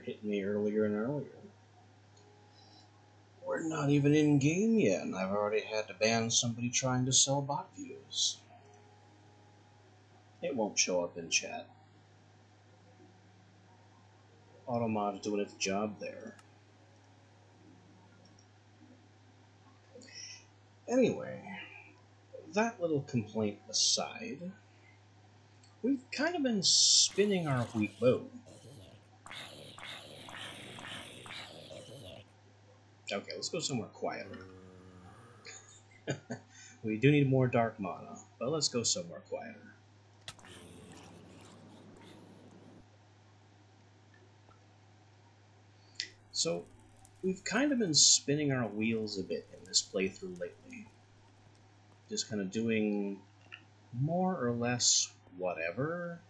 hitting me earlier and earlier. We're not even in game yet, and I've already had to ban somebody trying to sell bot views. It won't show up in chat. Automod's doing its job there. Anyway, that little complaint aside, we've kind of been spinning our wheel. Okay, let's go somewhere quieter. We do need more dark mana, but let's go somewhere quieter. So, we've kind of been spinning our wheels a bit in this playthrough lately. Just kind of doing more or less whatever,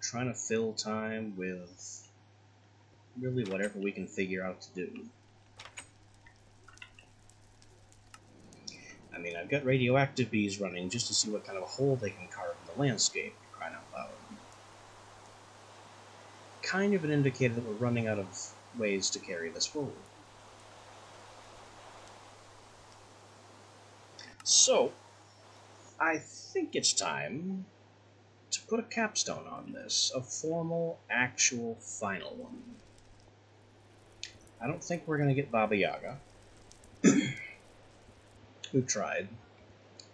trying to fill time with really whatever we can figure out to do. I mean, I've got radioactive bees running just to see what kind of a hole they can carve in the landscape, crying out loud. Kind of an indicator that we're running out of ways to carry this forward. So, I think it's time to put a capstone on this, a formal, actual, final one. I don't think we're going to get Baba Yaga. We've tried.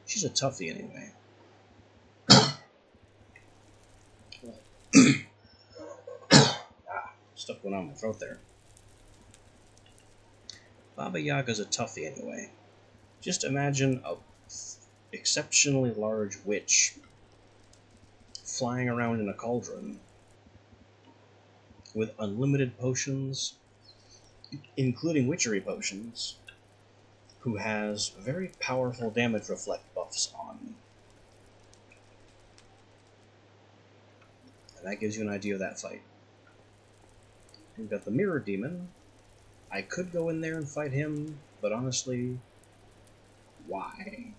She's a toughie anyway. Stuff going on in my throat there. Baba Yaga's a toughie anyway. Just imagine a exceptionally large witch flying around in a cauldron with unlimited potions, including witchery potions, who has very powerful damage reflect buffs on. And that gives you an idea of that fight. We've got the Mirror Demon. I could go in there and fight him, but honestly, why?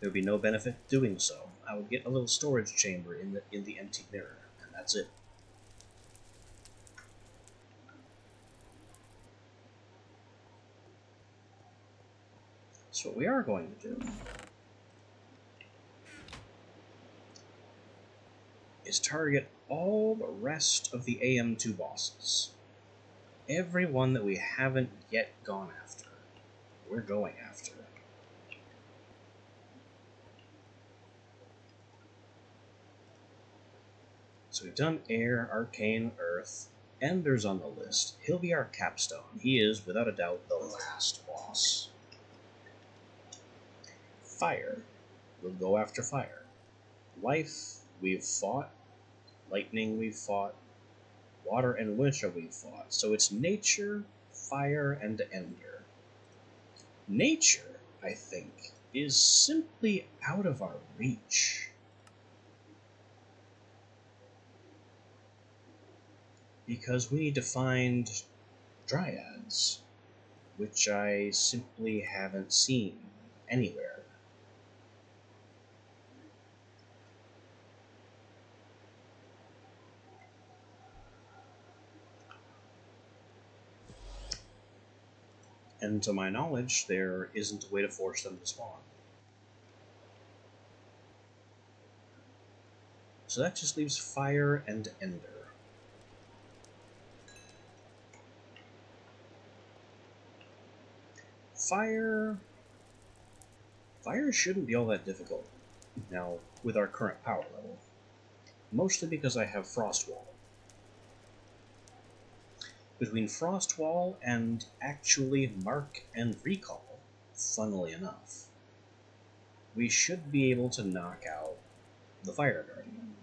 There would be no benefit doing so. I would get a little storage chamber in the empty mirror, and that's it. So what we are going to do is target all the rest of the AM2 bosses. Every one that we haven't yet gone after, we're going after. So we've done Air, Arcane, Earth, Ender's on the list. He'll be our capstone. He is, without a doubt, the last boss. Fire. We'll go after fire. Life, we've fought. Lightning, we've fought. Water and winter, we've fought. So it's nature, fire, and ender. Nature, I think, is simply out of our reach. Because we need to find dryads, which I simply haven't seen anywhere. And to my knowledge, there isn't a way to force them to spawn. So that just leaves fire and ender. Fire shouldn't be all that difficult now with our current power level. Mostly because I have Frostwall. Between Frostwall and actually Mark and Recall, funnily enough, we should be able to knock out the Fire Guardian.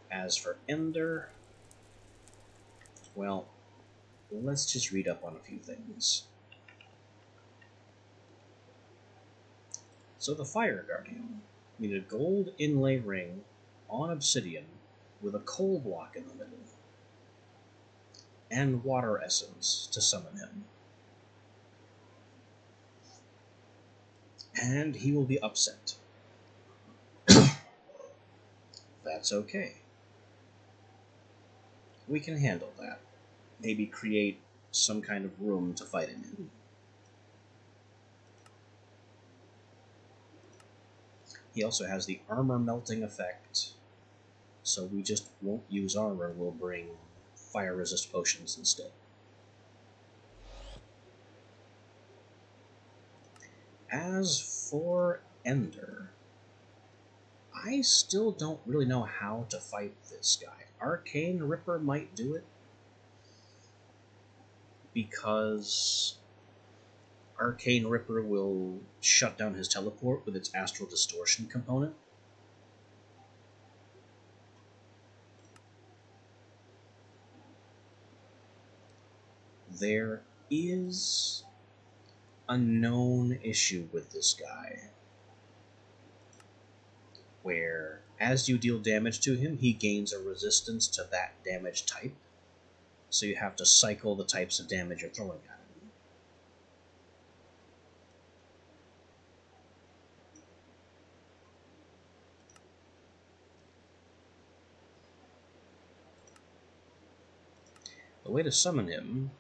As for Ender, well, let's just read up on a few things. So the Fire Guardian, we need a gold inlay ring on obsidian with a coal block in the middle, and water essence to summon him. And he will be upset. That's okay. We can handle that. Maybe create some kind of room to fight him in. He also has the armor melting effect, so we just won't use armor, we'll bring fire resist potions instead. As for Ender, I still don't really know how to fight this guy. Arcane Ripper might do it, because Arcane Ripper will shut down his teleport with its Astral Distortion component. There is a known issue with this guy, where as you deal damage to him, he gains a resistance to that damage type, so you have to cycle the types of damage you're throwing at him. The way to summon him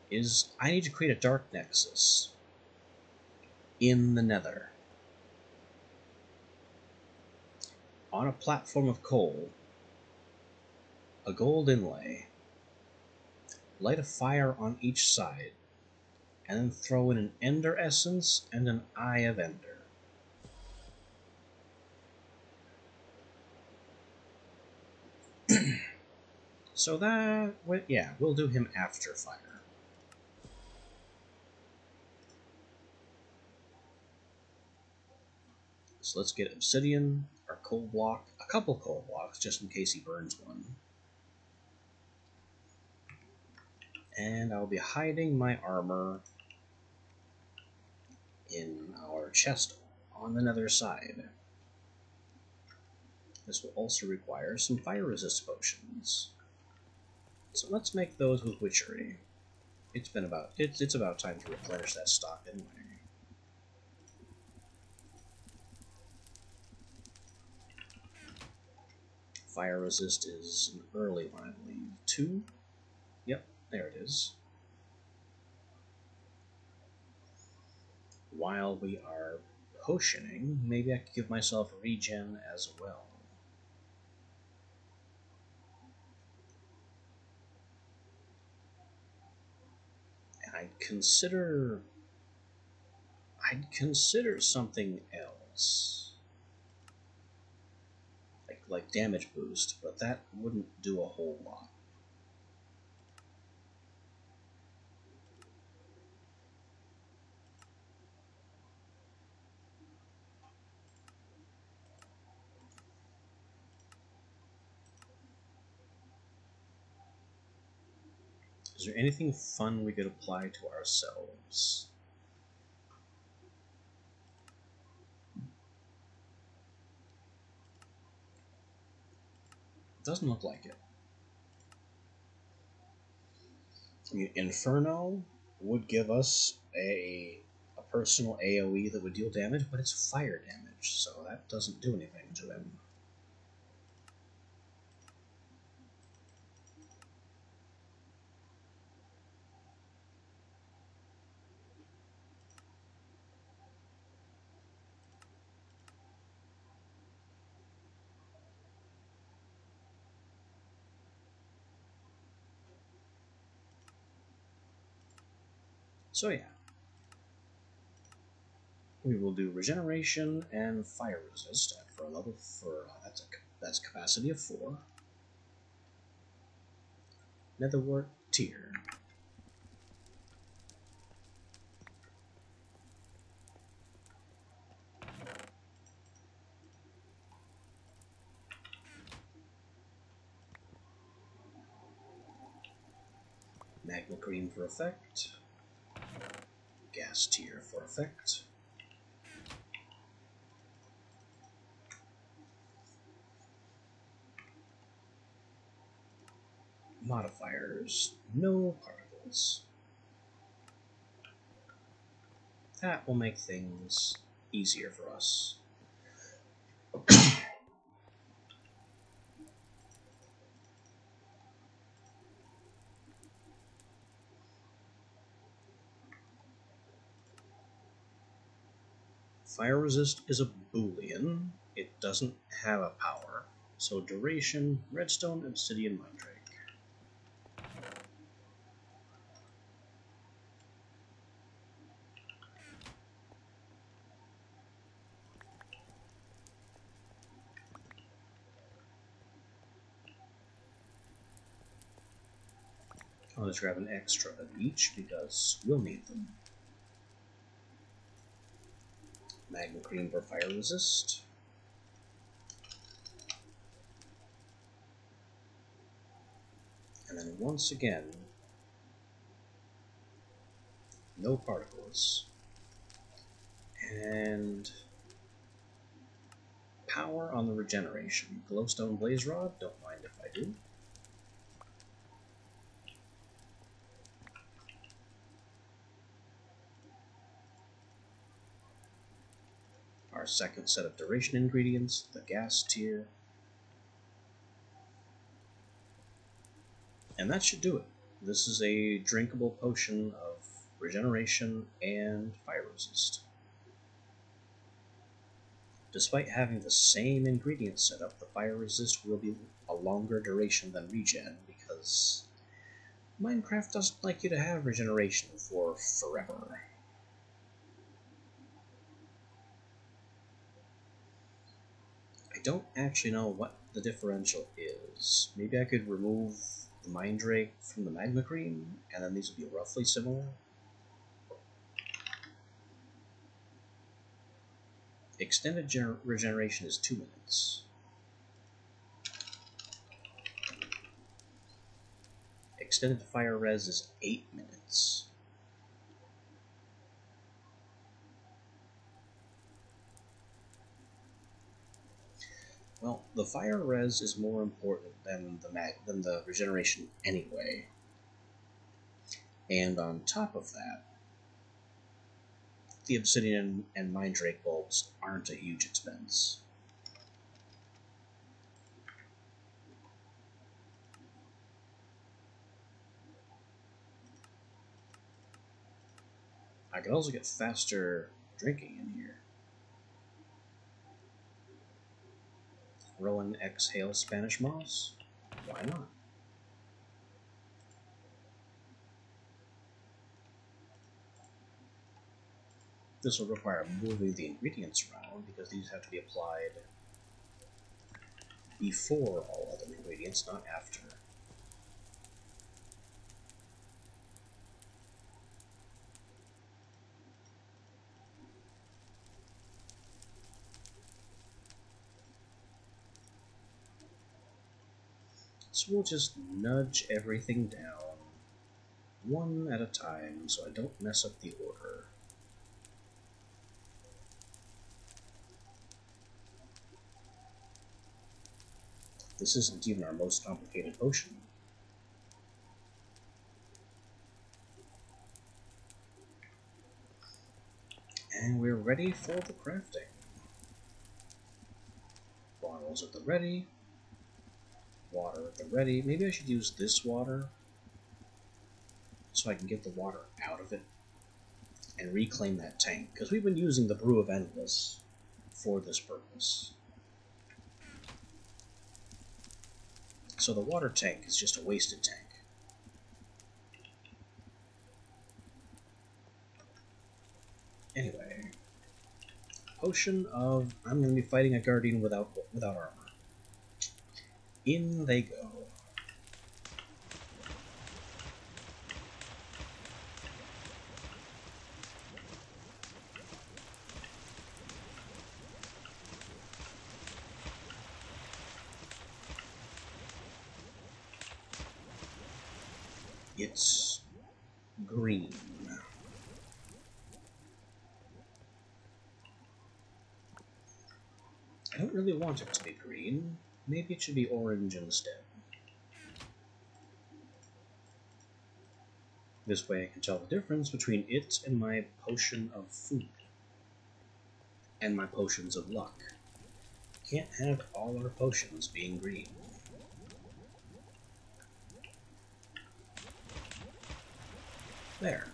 is I need to create a Dark Nexus in the Nether. On a platform of coal, a gold inlay, light a fire on each side, and then throw in an Ender Essence and an Eye of Ender. So that, yeah, we'll do him after fire. So let's get obsidian, our coal block, a couple coal blocks, just in case he burns one. And I'll be hiding my armor in our chest on the nether side. This will also require some fire resist potions. So let's make those with witchery. It's about time to replenish that stock anyway. Fire resist is an early one, I believe. 2? Yep, there it is. While we are potioning, maybe I could give myself regen as well. And I'd consider something else. Like damage boost, but that wouldn't do a whole lot. Is there anything fun we could apply to ourselves? Doesn't look like it. I mean, Inferno would give us a personal AoE that would deal damage, but it's fire damage, so that doesn't do anything to him. So yeah, we will do regeneration and fire resist for a level that's capacity of 4. Netherwort tier. Magma Cream for effect. Gas tier for effect. Modifiers. No particles. That will make things easier for us. Fire resist is a boolean. It doesn't have a power. So duration, redstone, obsidian, mandrake. I'll just grab an extra of each because we'll need them. Magma cream for fire resist. And then once again, no particles. And power on the regeneration. Glowstone blaze rod, don't mind if I do. Our second set of duration ingredients, the gas tier. And that should do it. This is a drinkable potion of regeneration and fire resist. Despite having the same ingredients set up, the fire resist will be a longer duration than regen because Minecraft doesn't like you to have regeneration for forever. I don't actually know what the differential is. Maybe I could remove the Mandrake from the Magma Cream, and then these would be roughly similar. Extended regeneration is 2 minutes. Extended fire res is 8 minutes. Well, the fire res is more important than the regeneration anyway. And on top of that, the obsidian and Mandrake bulbs aren't a huge expense. I could also get faster drinking in here. Rowan exhale Spanish moss? Why not? This will require moving the ingredients around because these have to be applied before all other ingredients, not after. So we'll just nudge everything down, one at a time, so I don't mess up the order. This isn't even our most complicated potion. And we're ready for the crafting. Bottles at the ready. Water at the ready. Maybe I should use this water so I can get the water out of it and reclaim that tank, because we've been using the Brew of Endless for this purpose. So the water tank is just a wasted tank. Anyway, potion of I'm going to be fighting a guardian without armor. In they go. It's green. I don't really want it to be green. Maybe it should be orange instead. This way I can tell the difference between it and my potion of food. And my potions of luck. Can't have all our potions being green. There.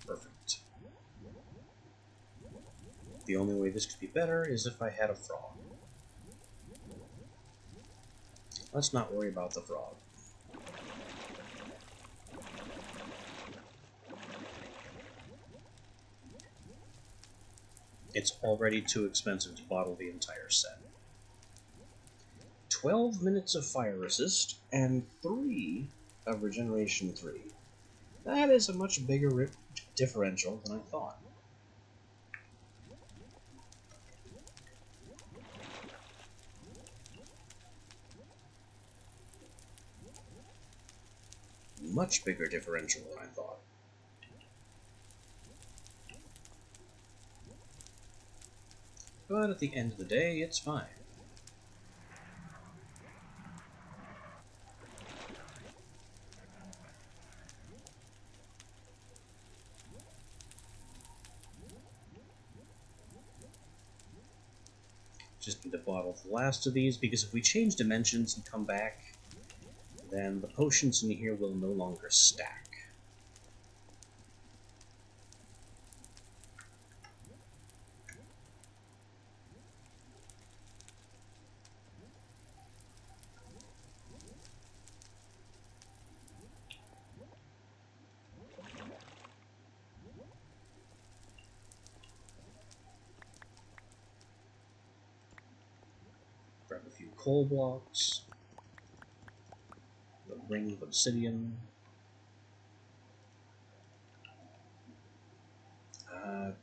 Perfect. The only way this could be better is if I had a frog. Let's not worry about the frog. It's already too expensive to bottle the entire set. 12 minutes of fire resist and 3 of regeneration 3. That is a much bigger differential than I thought. Much bigger differential than I thought. But at the end of the day, it's fine. Just need to bottle the last of these, because if we change dimensions and come back, then the potions in here will no longer stack. Grab a few coal blocks, the ring of obsidian,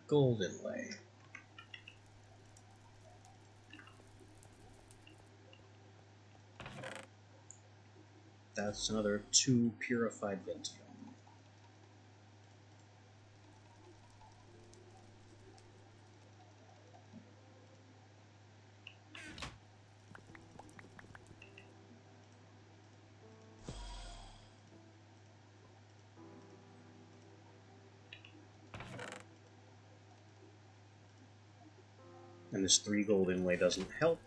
gold inlay. That's another 2 purified ventium. And this 3 gold inlay doesn't help,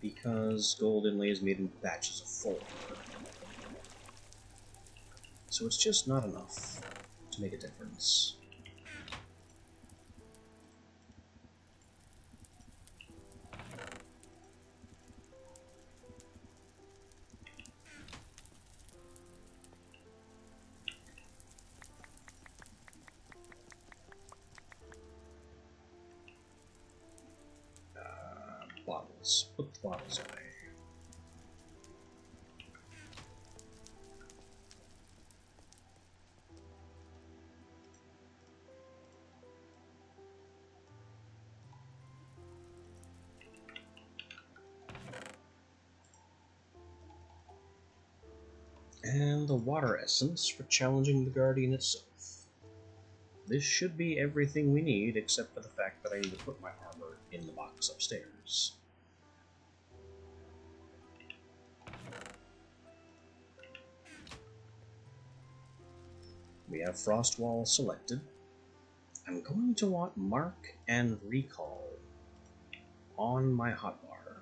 because gold inlay is made in batches of 4. So it's just not enough to make a difference. Bottles. Put the bottles away. And the water essence for challenging the Guardian itself. This should be everything we need, except for the fact that I need to put my armor in the box upstairs. We have Frost Wall selected. I'm going to want Mark and Recall on my hotbar.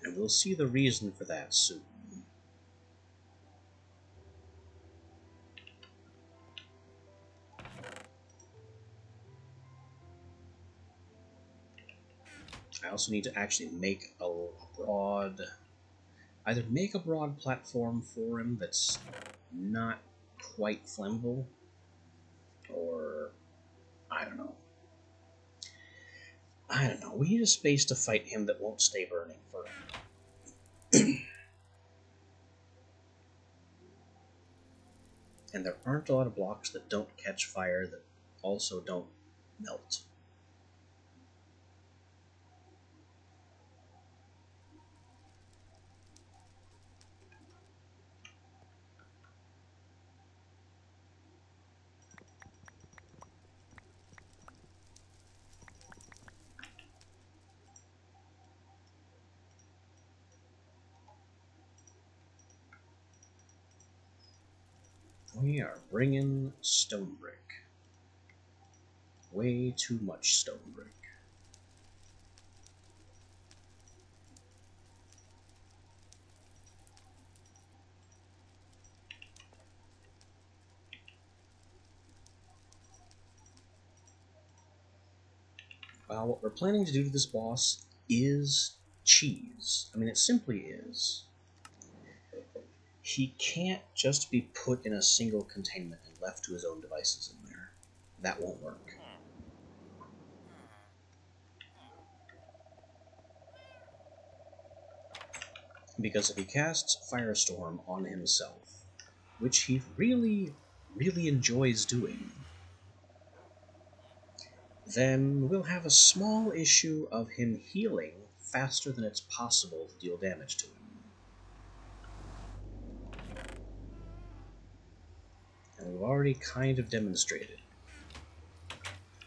And we'll see the reason for that soon. I also need to actually make a broad... either make a broad platform for him that's not quite flammable, or... I don't know. We need a space to fight him that won't stay burning forever. And there aren't a lot of blocks that don't catch fire that also don't melt. We are bringing stone brick. Way too much stone brick. Well, what we're planning to do to this boss is cheese. I mean, it simply is. He can't just be put in a single containment and left to his own devices in there. That won't work. Because if he casts Firestorm on himself, which he really, really enjoys doing, then we'll have a small issue of him healing faster than it's possible to deal damage to him. And we've already kind of demonstrated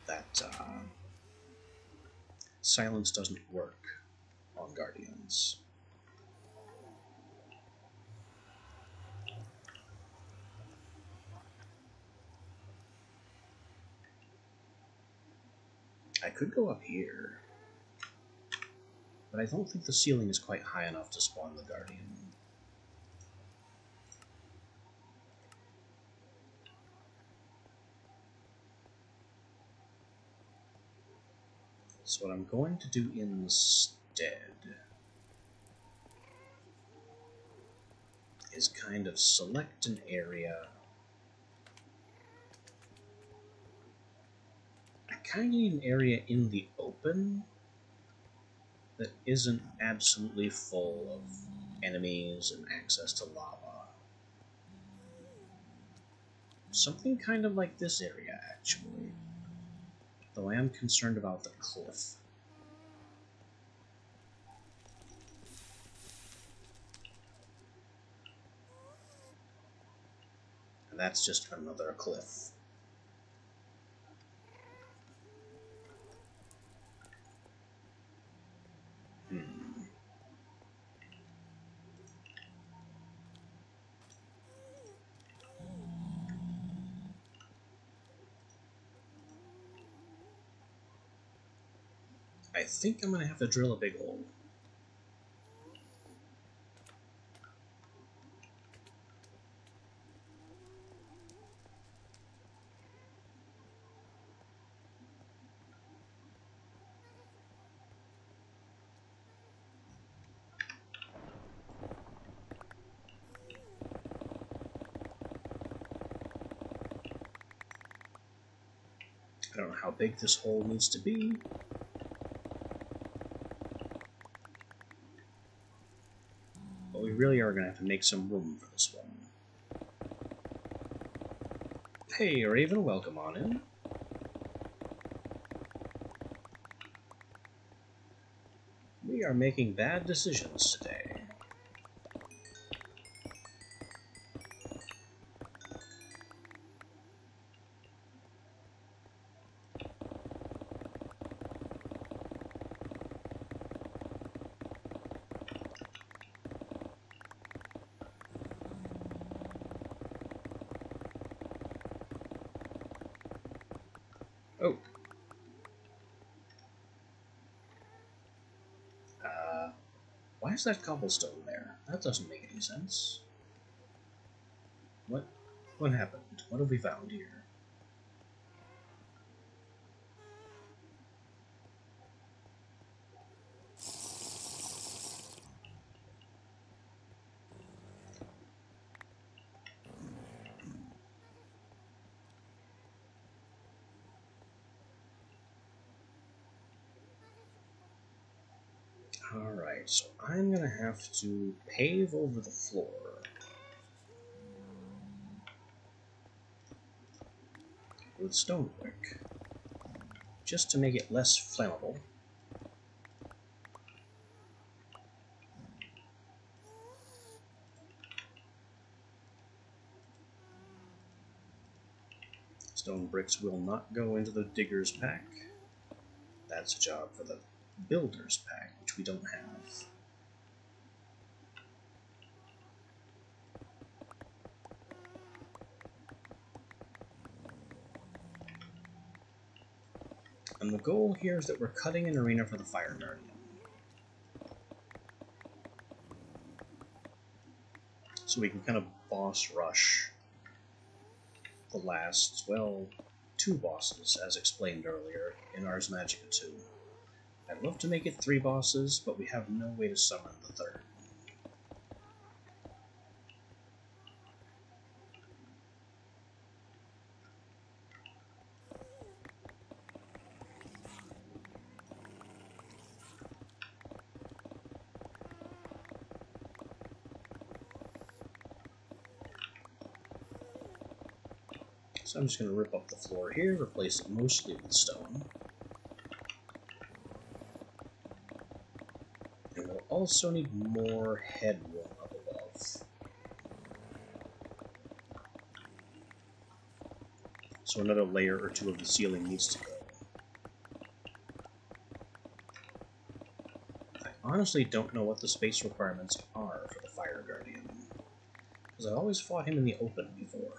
that silence doesn't work on Guardians. I could go up here, but I don't think the ceiling is quite high enough to spawn the Guardian. So what I'm going to do instead is kind of select an area. I kind of need an area in the open that isn't absolutely full of enemies and access to lava. Something kind of like this area, actually. Though I am concerned about the cliff. And that's just another cliff. I think I'm going to have to drill a big hole. I don't know how big this hole needs to be. But we really are going to have to make some room for this one. Hey, Raven, welcome on in. We are making bad decisions today. Oh. Why is that cobblestone there? That doesn't make any sense. What happened? What have we found here? Alright, so I'm gonna have to pave over the floor. With stone brick. Just to make it less flammable. Stone bricks will not go into the digger's pack. That's a job for the builder's pack, which we don't have. And the goal here is that we're cutting an arena for the Fire Guardian. So we can kind of boss rush the last, well, 2 bosses, as explained earlier, in Ars Magica 2. I'd love to make it 3 bosses, but we have no way to summon the 3rd. So I'm just going to rip up the floor here, replace it mostly with stone. And we'll also need more headroom up above. So another layer or 2 of the ceiling needs to go. I honestly don't know what the space requirements are for the Fire Guardian, because I always fought him in the open before.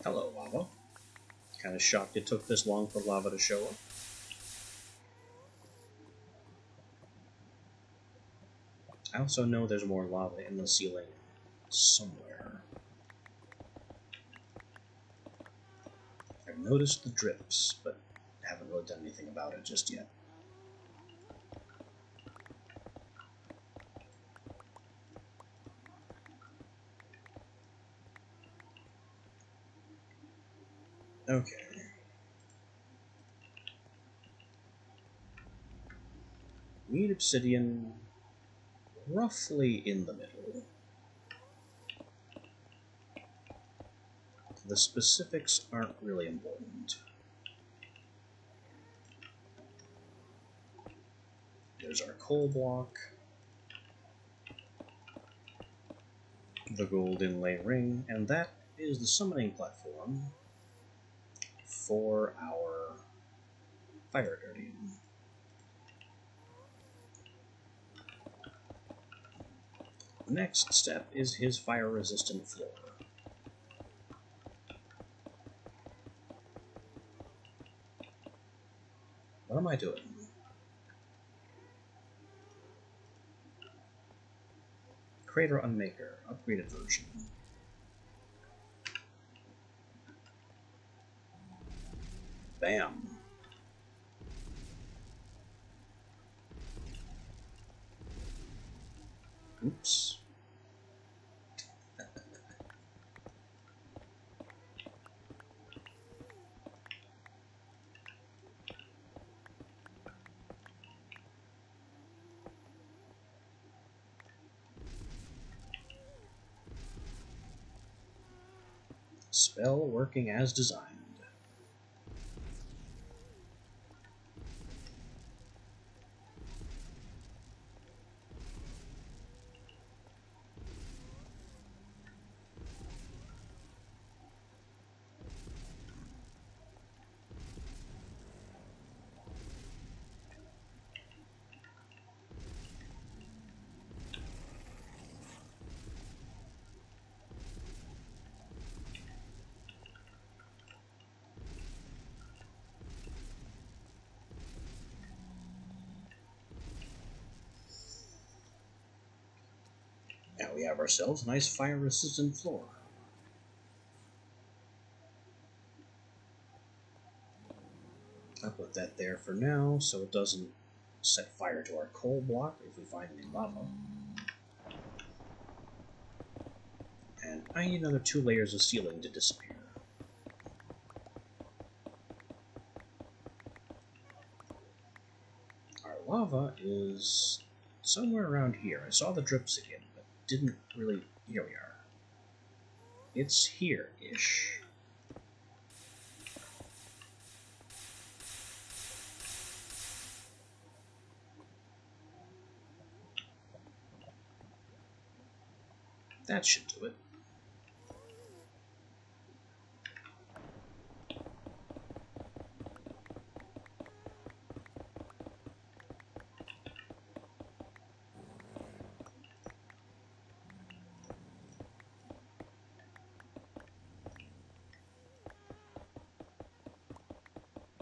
Hello, lava. Kind of shocked it took this long for lava to show up. I also know there's more lava in the ceiling somewhere. I've noticed the drips, but haven't really done anything about it just yet. Okay. Need obsidian roughly in the middle. The specifics aren't really important. There's our coal block, the gold inlay ring, and that is the summoning platform for our Fire Guardian. Next step is his fire-resistant floor. What am I doing? Crater Unmaker, upgraded version. Bam. Oops. Spell working as designed. Now we have ourselves a nice fire-resistant floor. I'll put that there for now so it doesn't set fire to our coal block if we find any lava. And I need another 2 layers of ceiling to disappear. Our lava is somewhere around here. I saw the drips again, but didn't really... Here we are. It's here-ish. That should do it.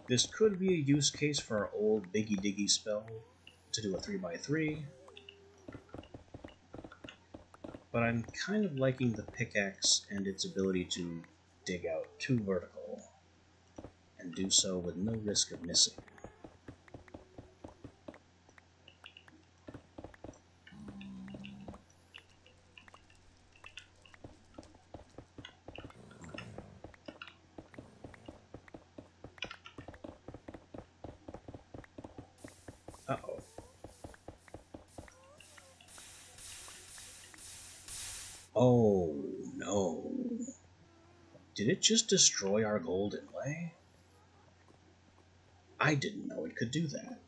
This could be a use case for our old Biggie Diggy spell to do a 3x3, but I'm kind of liking the pickaxe and its ability to dig out 2 vertical, and do so with no risk of missing. Uh-oh. Oh, no. Did it just destroy our gold inlay? I didn't know it could do that.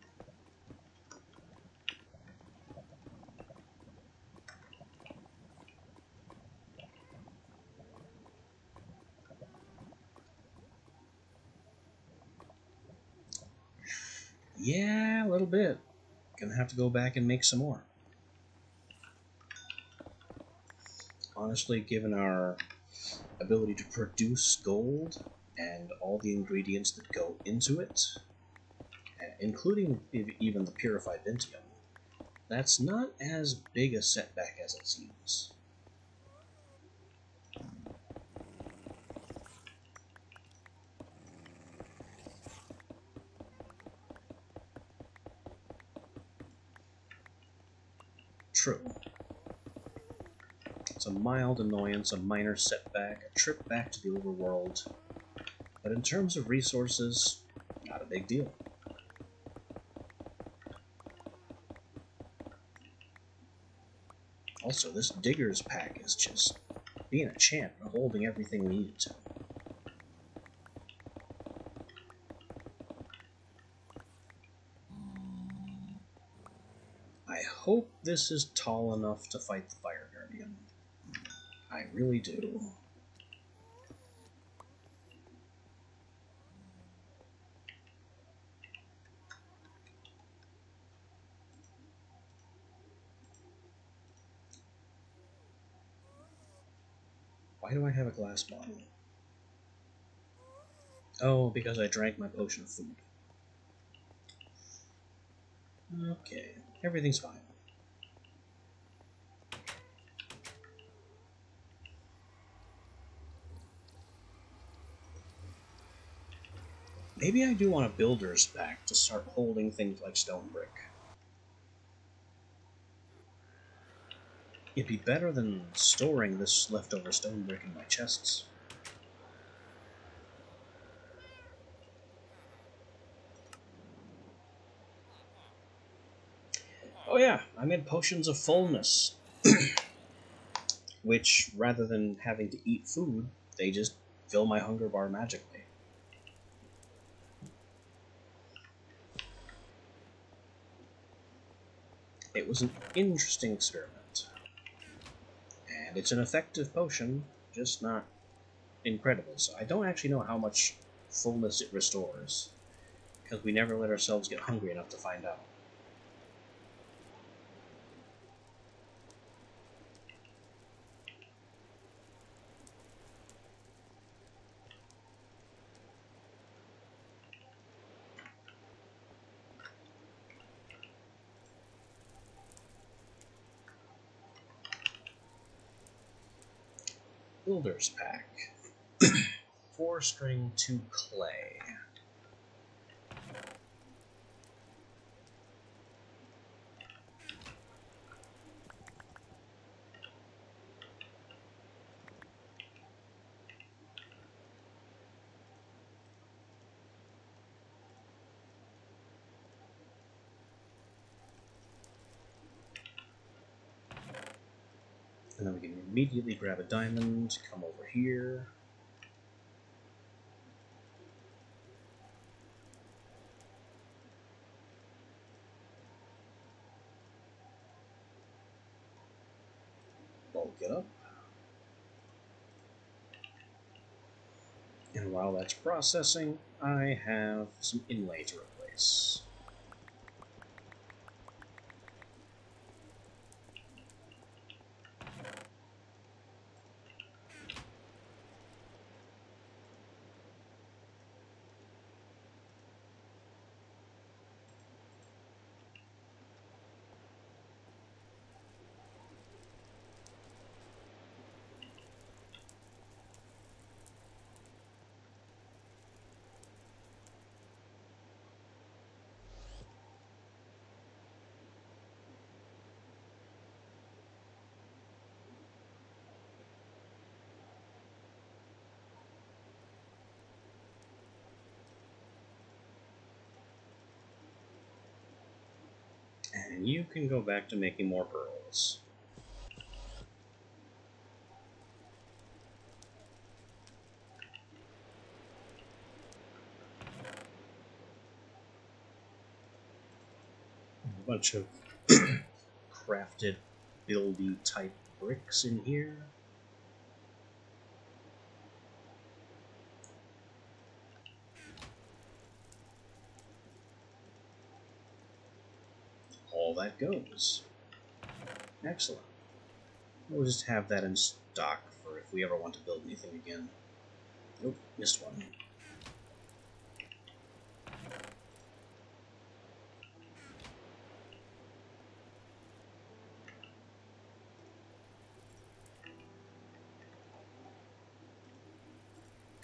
Yeah, a little bit. Gonna have to go back and make some more. Honestly, given our ability to produce gold and all the ingredients that go into it, including even the purified Vintium, that's not as big a setback as it seems. True. It's a mild annoyance, a minor setback, a trip back to the overworld, but in terms of resources, not a big deal. Also, this Digger's pack is just being a champ and holding everything we needed to. I hope this is tall enough to fight the Fire Guardian. I really do. Why do I have a glass bottle? Oh, because I drank my potion of food. Okay, everything's fine. Maybe I do want a builder's pack to start holding things like stone brick. It'd be better than storing this leftover stone brick in my chests. Oh yeah, I made potions of fullness, which, rather than having to eat food, they just fill my hunger bar magically. It was an interesting experiment, and it's an effective potion, just not incredible. So I don't actually know how much fullness it restores, because we never let ourselves get hungry enough to find out. Builder's pack. 4-string to clay. And then we can immediately grab a diamond, come over here. Bulk it up. And while that's processing, I have some inlay to replace. And you can go back to making more pearls. A bunch of crafted, buildy type bricks in here. All that goes. Excellent. We'll just have that in stock for if we ever want to build anything again. Nope, missed one.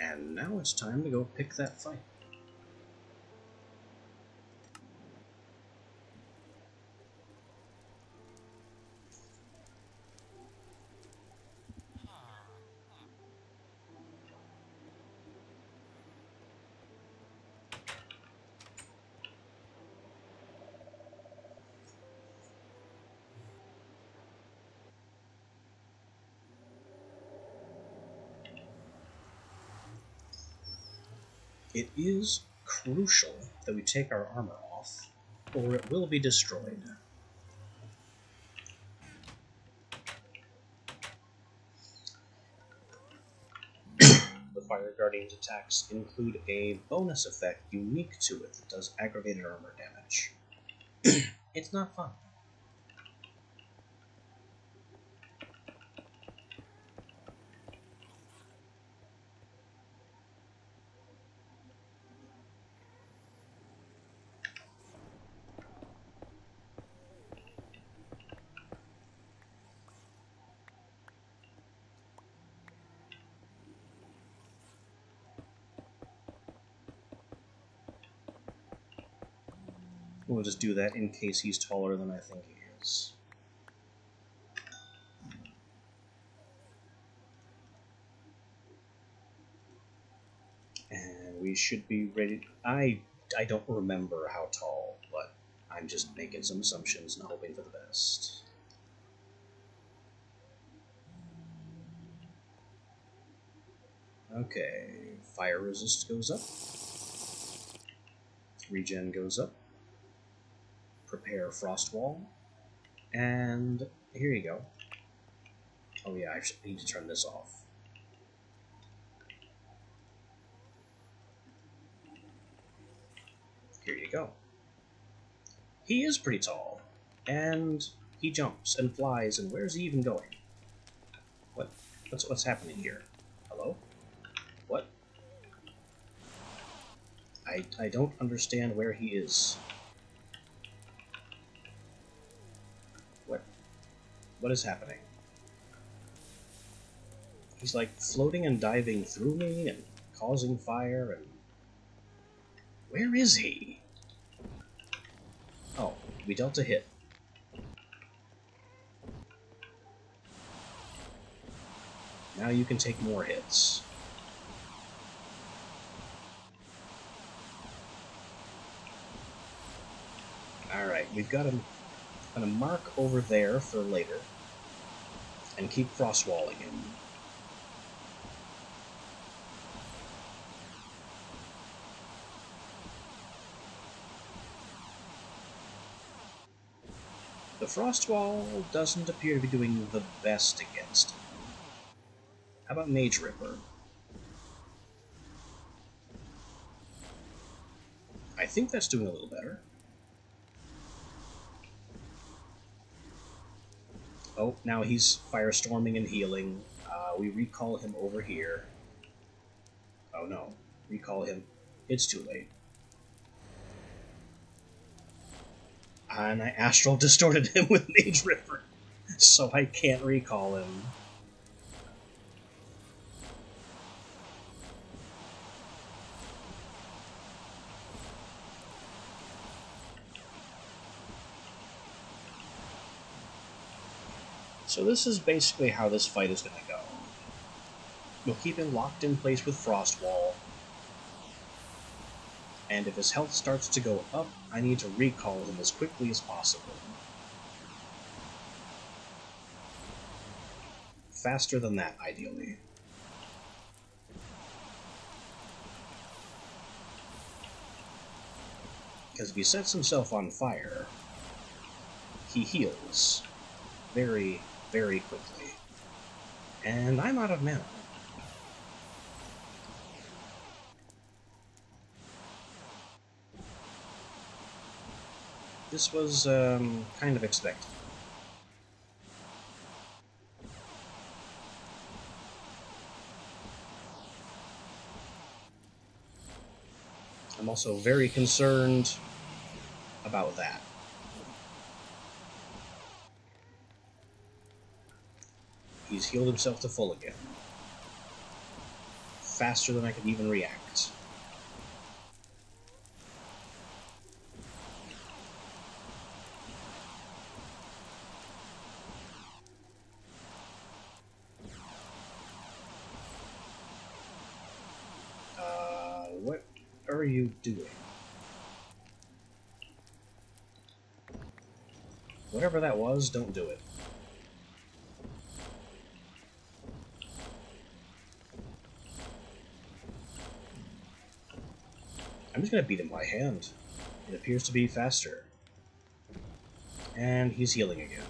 And now it's time to go pick that fight. It is crucial that we take our armor off, or it will be destroyed. The Fire Guardian's attacks include a bonus effect unique to it that does aggravated armor damage. It's not fun. We'll just do that in case he's taller than I think he is. And we should be ready. I don't remember how tall, but I'm just making some assumptions and hoping for the best. Okay, fire resist goes up. Regen goes up. Prepare frost wall. And here you go. Oh yeah, I need to turn this off. Here you go. He is pretty tall. And he jumps and flies, and where's he even going? What's happening here? Hello? What? I don't understand where he is. What is happening? He's like floating and diving through me and causing fire and... Where is he? Oh, we dealt a hit. Now you can take more hits. Alright, we've got him. I'm gonna mark over there for later. And keep frostwalling him. The frost wall doesn't appear to be doing the best against him. How about Mage Ripper? I think that's doing a little better. Oh, now he's firestorming and healing. We recall him over here. Oh no, recall him. It's too late. And I astral distorted him with Mage River, so I can't recall him. So this is basically how this fight is going to go. We'll keep him locked in place with Frost Wall, and if his health starts to go up, I need to recall him as quickly as possible. Faster than that, ideally. Because if he sets himself on fire, he heals very, very quickly. And I'm out of mana. This was kind of expected. I'm also very concerned about that. He's healed himself to full again. Faster than I could even react. What are you doing? Whatever that was, don't do it. I'm just gonna beat him by hand. It appears to be faster. And he's healing again.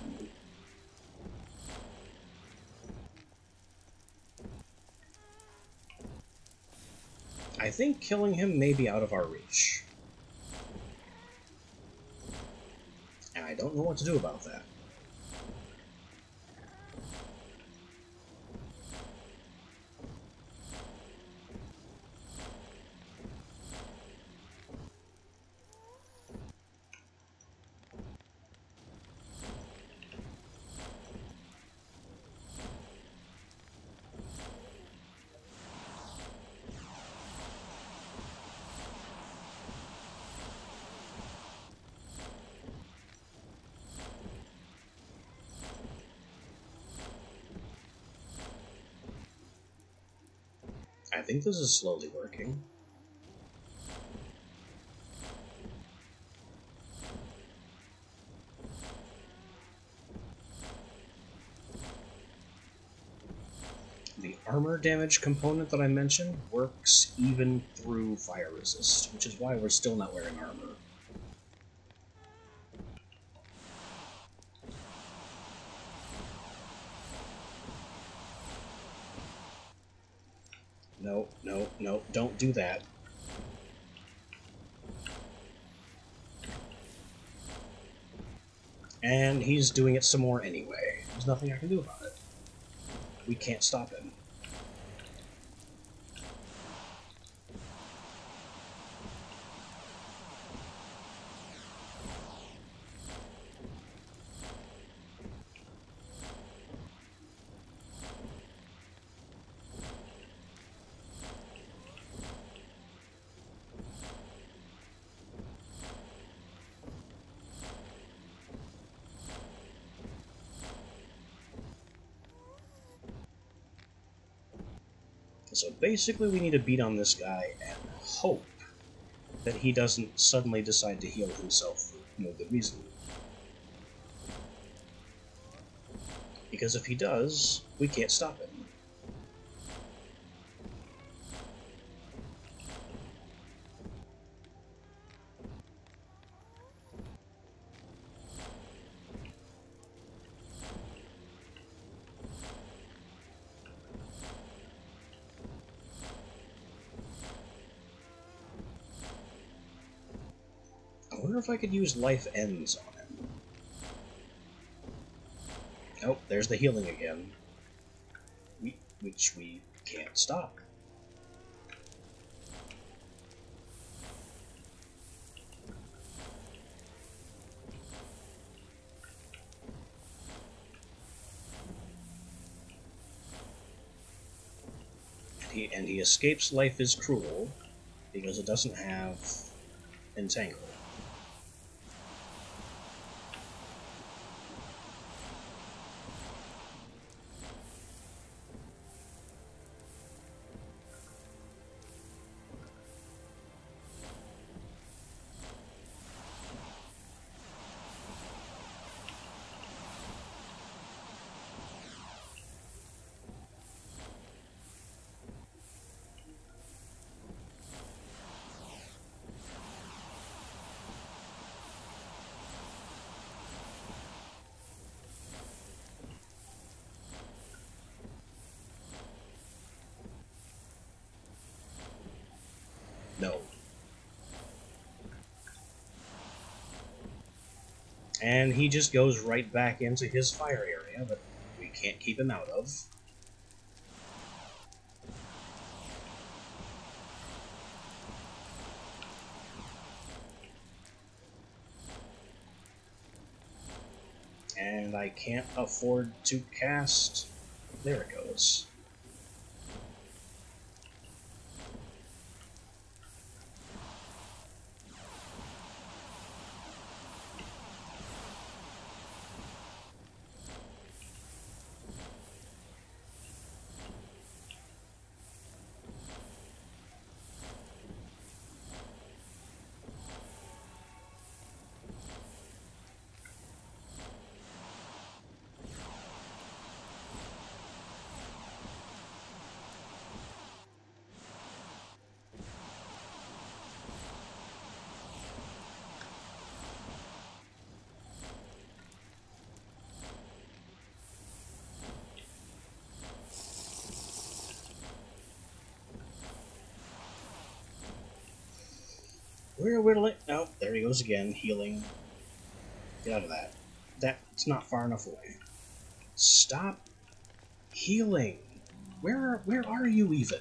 I think killing him may be out of our reach. And I don't know what to do about that. I think this is slowly working. The armor damage component that I mentioned works even through fire resist, which is why we're still not wearing armor. No, no, no, don't do that. And he's doing it some more anyway. There's nothing I can do about it. We can't stop him. So basically we need to beat on this guy and hope that he doesn't suddenly decide to heal himself for no good reason. Because if he does, we can't stop him. wonder if I could use life ends on him. Oh, there's the healing again. Which we can't stop. And he escapes Life is Cruel because it doesn't have Entangle. No. And he just goes right back into his fire area that we can't keep him out of. And I can't afford to cast... There it goes. We're whittling. Oh, there he goes again, healing. Get out of that. That's not far enough away. Stop healing. Where are you even?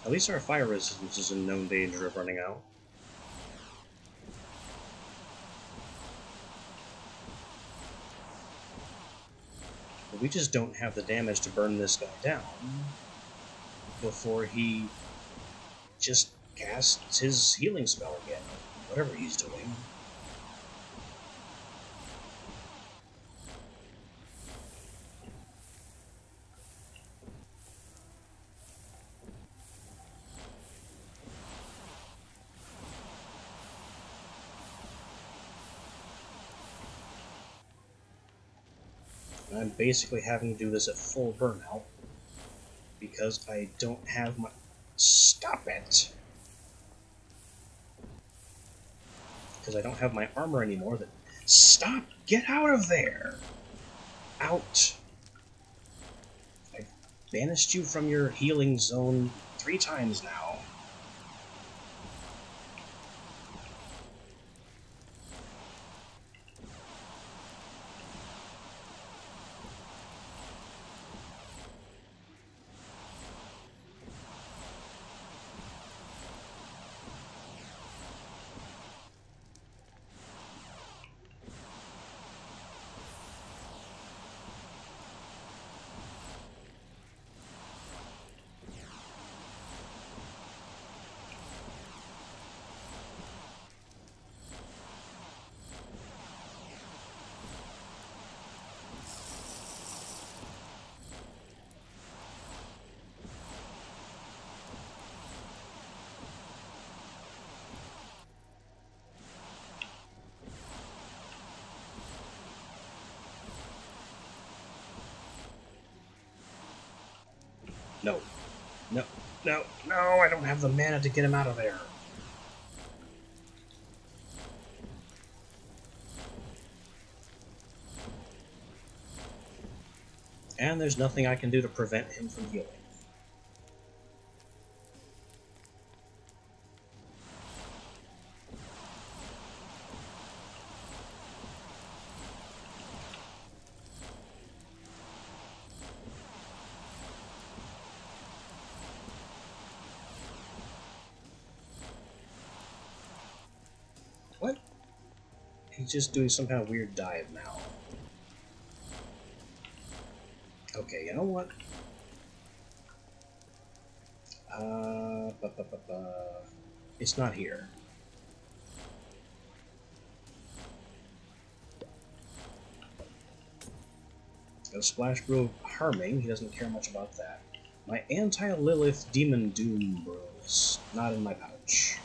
At least our fire resistance is in no danger of running out. But we just don't have the damage to burn this guy down before he just casts his healing spell again, whatever he's doing. I'm basically having to do this at full burnout because I don't have my... Stop it! Because I don't have my armor anymore that... Stop! Get out of there! Out! I've banished you from your healing zone 3 times now. No. No. No. No, I don't have the mana to get him out of there. And there's nothing I can do to prevent him from healing. What? He's just doing some kind of weird dive now. Okay, you know what? It's not here. Got a Splash Brew harming, he doesn't care much about that. My Anti-Lilith Demon Doom Brews, not in my pouch.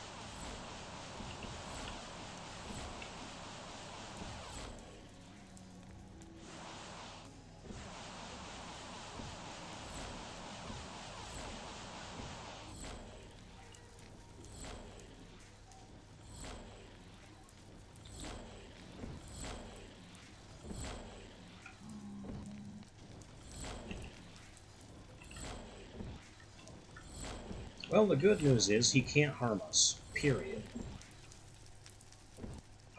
Well, the good news is he can't harm us. Period.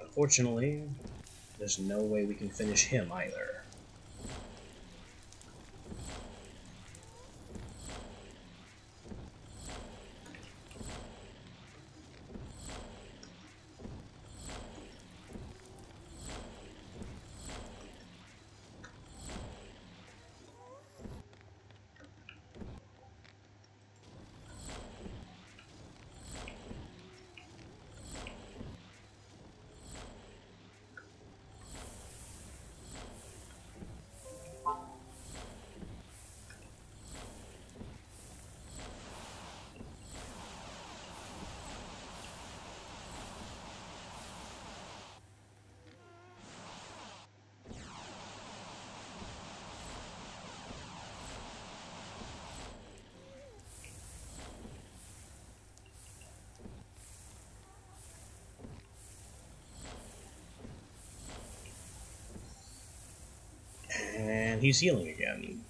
Unfortunately, there's no way we can finish him either. And he's healing again.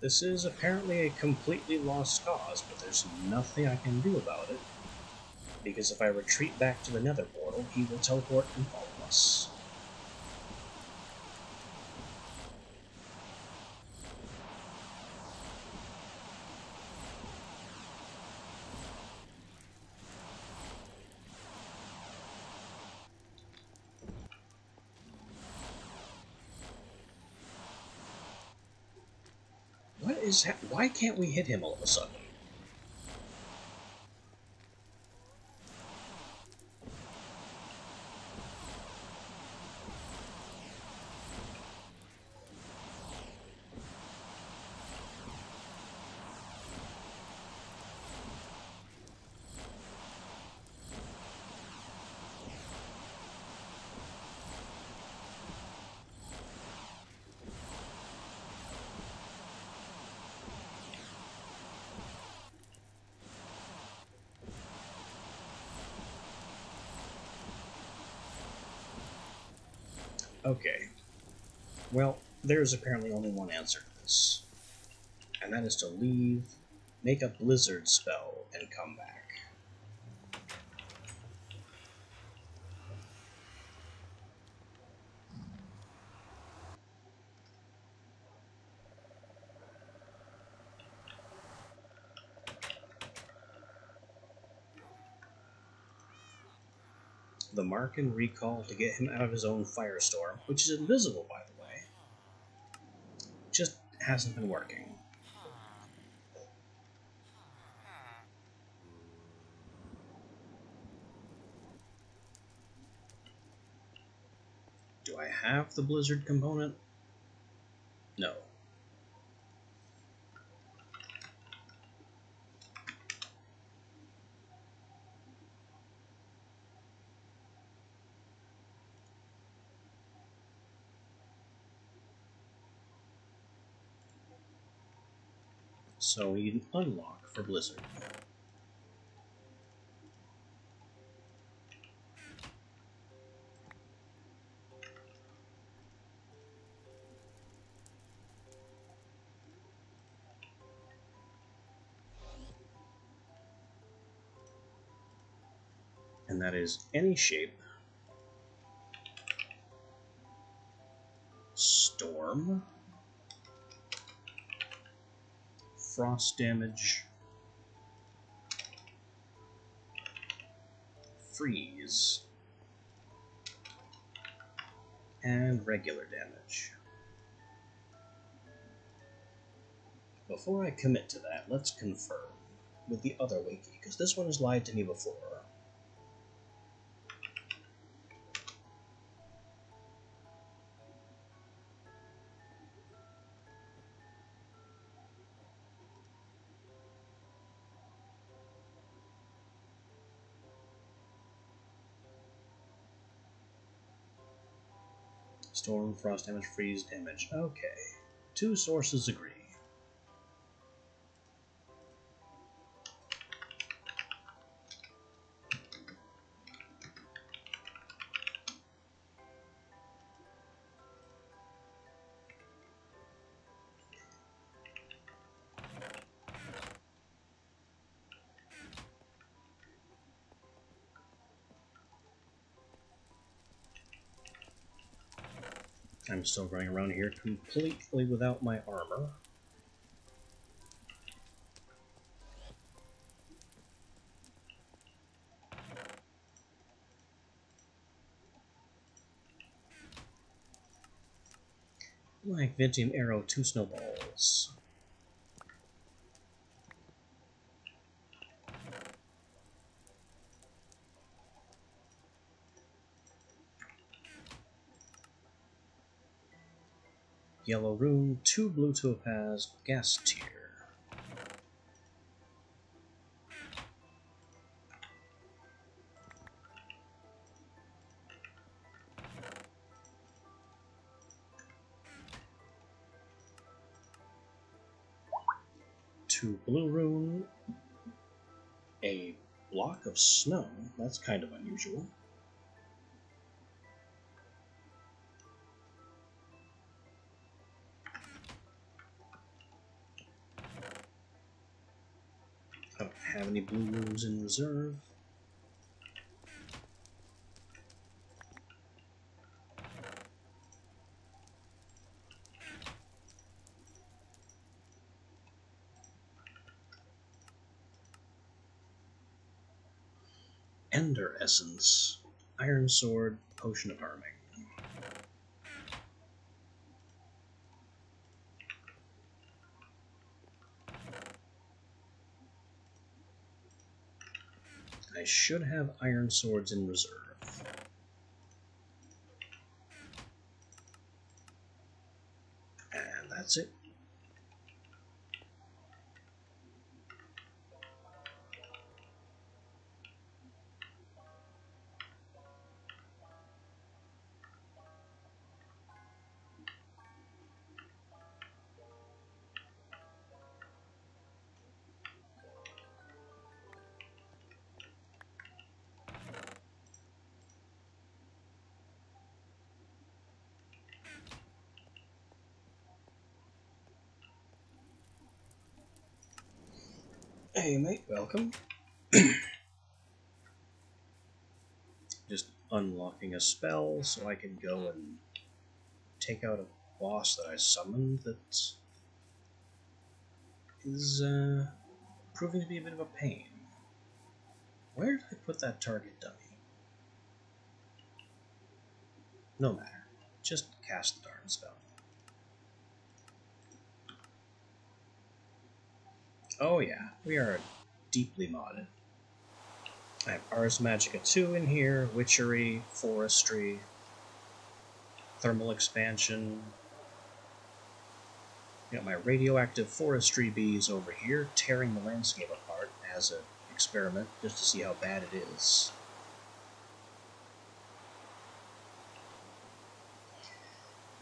This is apparently a completely lost cause, but there's nothing I can do about it. Because if I retreat back to the nether portal, he will teleport and follow us. What is why can't we hit him all of a sudden? Okay. Well, there's apparently only one answer to this. And that is to leave, make a blizzard spell, and come back. The mark and recall to get him out of his own firestorm, which is invisible, by the way, just hasn't been working. Do I have the blizzard component? No. So we need an unlock for blizzard. And that is any shape, storm, frost damage, freeze, and regular damage. Before I commit to that, let's confirm with the other wiki, because this one has lied to me before. Storm, frost damage, freeze damage. Okay. Two sources agree. I'm still running around here completely without my armor. Like Vintium Arrow, 2 snowballs. Yellow Rune, 2 blue topaz, gas tier. Two blue rune, a block of snow. That's kind of unusual. I don't have any blue runes in reserve. Ender Essence, Iron Sword, Potion of Harming. I should have Iron Swords in reserve. And that's it. Hey mate, welcome. Just unlocking a spell so I can go and take out a boss that I summoned that is proving to be a bit of a pain. Where did I put that target dummy? No matter. Just cast the darn spell. Oh yeah, we are deeply modded. I have Ars Magica 2 in here, Witchery, Forestry. thermal expansion. Got my radioactive forestry bees over here tearing the landscape apart as an experiment just to see how bad it is.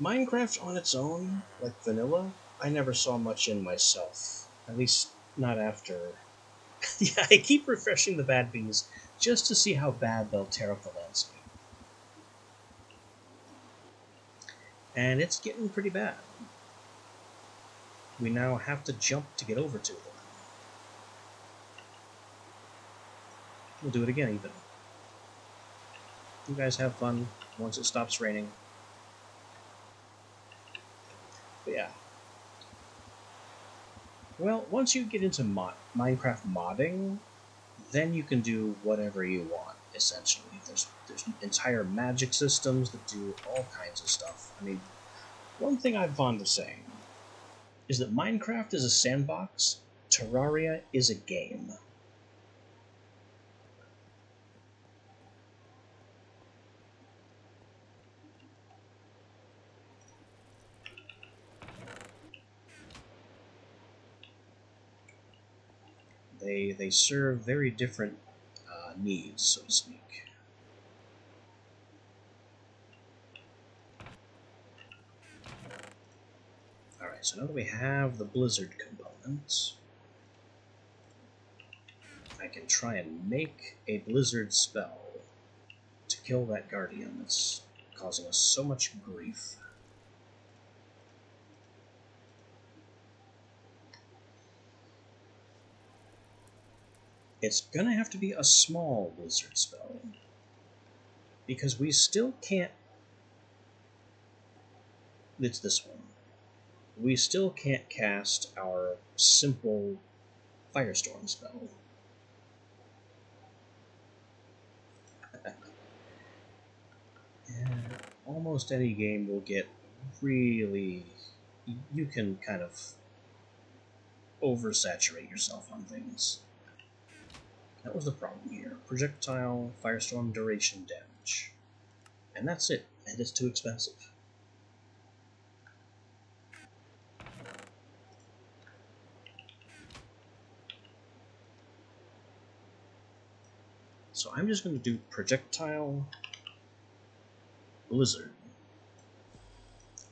Minecraft on its own, like vanilla, I never saw much in myself. At least not after. Yeah, I keep refreshing the bad bees just to see how bad they'll tear up the landscape. And it's getting pretty bad. We now have to jump to get over to them. We'll do it again, even. You guys have fun once it stops raining. But yeah. Well, once you get into Minecraft modding, then you can do whatever you want, essentially. There's entire magic systems that do all kinds of stuff. I mean, one thing I'm fond of saying is that Minecraft is a sandbox, Terraria is a game. They serve very different needs, so to speak. Alright, so now that we have the blizzard components, I can try and make a blizzard spell to kill that guardian that's causing us so much grief. It's gonna have to be a small blizzard spell, because we still can't... It's this one. We still can't cast our simple firestorm spell. And almost any game will get really... You can kind of oversaturate yourself on things. That was the problem here. Projectile, firestorm, duration, damage. And that's it. And it's too expensive. So I'm just going to do projectile, blizzard,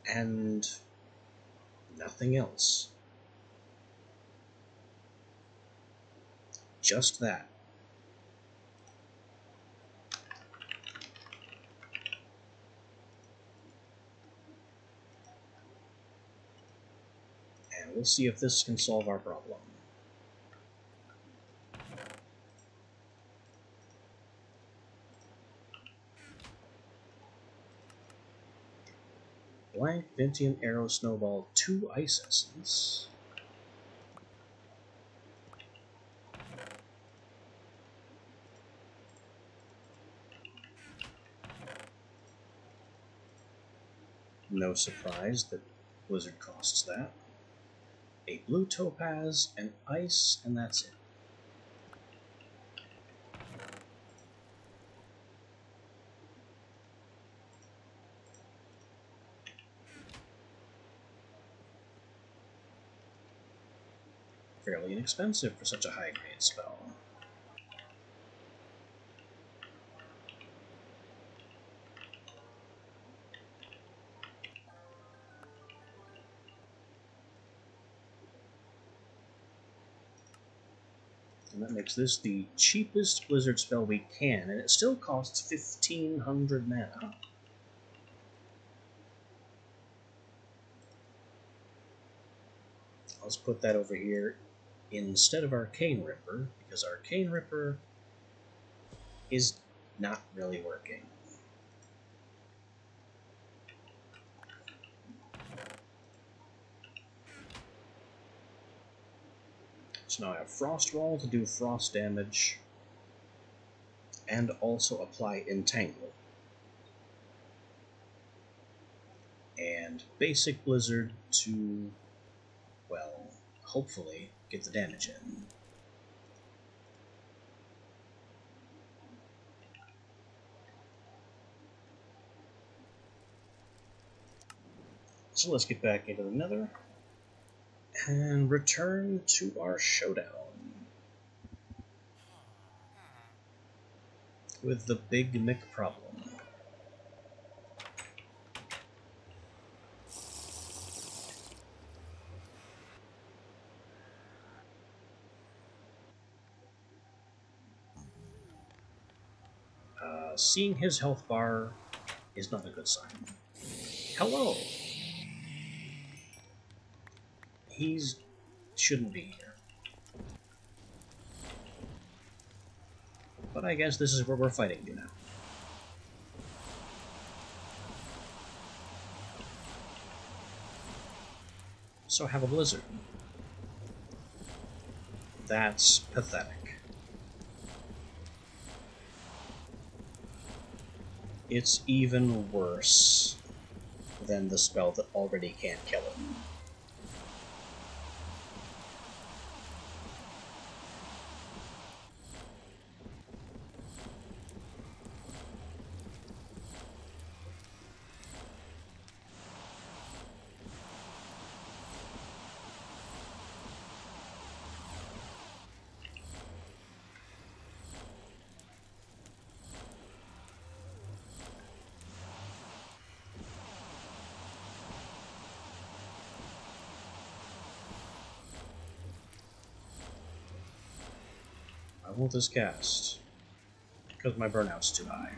and nothing else. Just that. And we'll see if this can solve our problem. Blank, Vintian, Arrow, Snowball, 2 Ice Essence. No surprise that Blizzard costs that. A blue topaz, and ice, and that's it. Fairly inexpensive for such a high-grade spell. And that makes this the cheapest blizzard spell we can, and it still costs 1,500 mana. Let's put that over here instead of Arcane Ripper, because Arcane Ripper is not really working. So now I have Frost Wall to do frost damage, and also apply Entangle. And Basic Blizzard to, well, hopefully get the damage in. So let's get back into the nether and return to our showdown with the Big Mick problem. Seeing his health bar is not a good sign. Hello! He's shouldn't be here. But I guess this is where we're fighting you now. So have a blizzard. That's pathetic. It's even worse than the spell that already can't kill him. I want this cast, because my burnout's too high.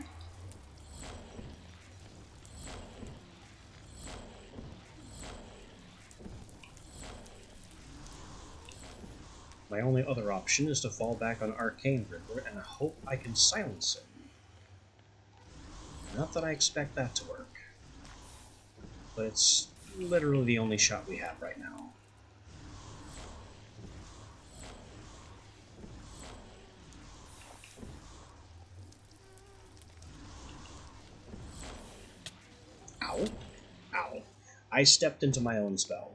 My only other option is to fall back on Arcane Ripper and hope I can silence him. Not that I expect that to work, but it's literally the only shot we have right now. Ow. Ow. I stepped into my own spell.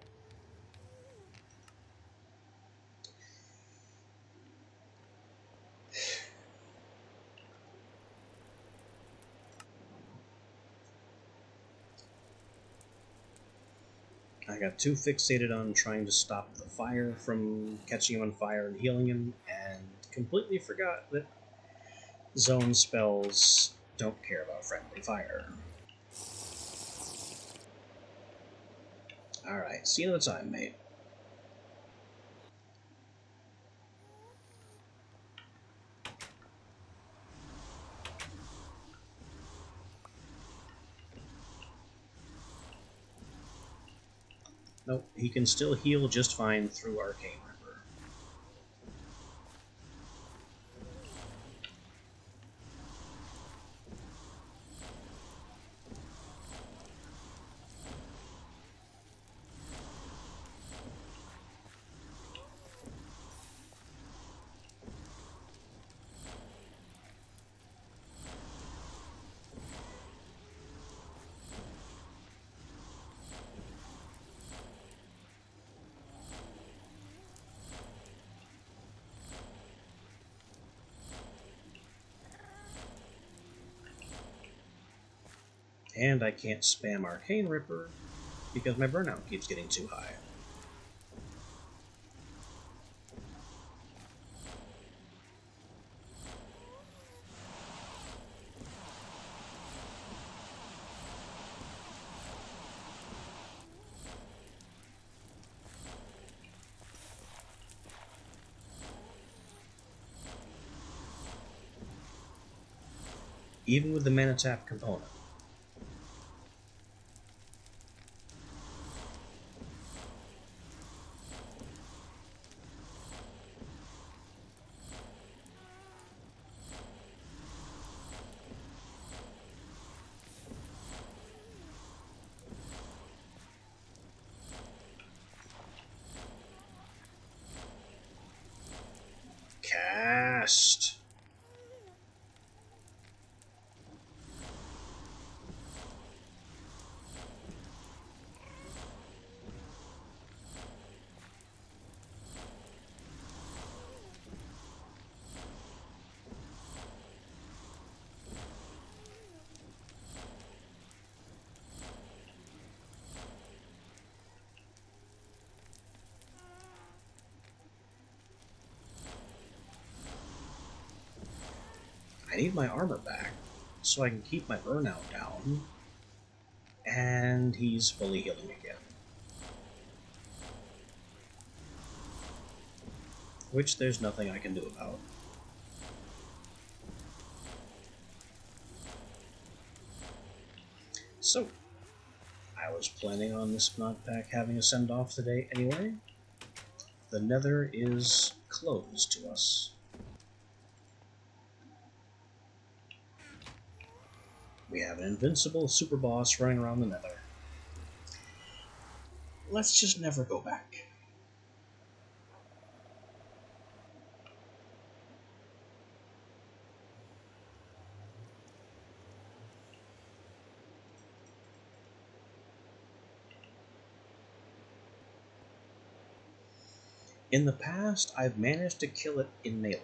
I got too fixated on trying to stop the fire from catching him on fire and healing him, and completely forgot that zone spells don't care about friendly fire. Alright, see you another time, mate. Nope, he can still heal just fine through Arcane Ripper. And I can't spam Arcane Ripper because my burnout keeps getting too high. Even with the mana tap component. Cast. need my armor back so I can keep my burnout down. And he's fully healing again. Which there's nothing I can do about. So, I was planning on this mod pack having a send-off today anyway. The Nether is closed to us. We have an invincible super boss running around the Nether. Let's just never go back. In the past, I've managed to kill it in melee.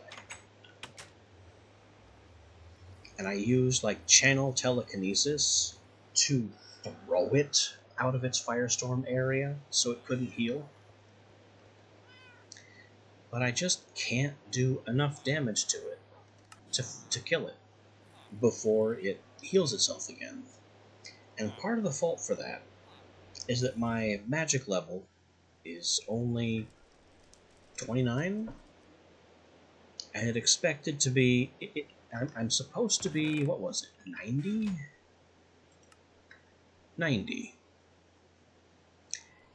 And I used like channel telekinesis to throw it out of its firestorm area so it couldn't heal. But I just can't do enough damage to it to kill it before it heals itself again. And part of the fault for that is that my magic level is only 29. I had expected to be... I'm supposed to be, what was it, 90? 90.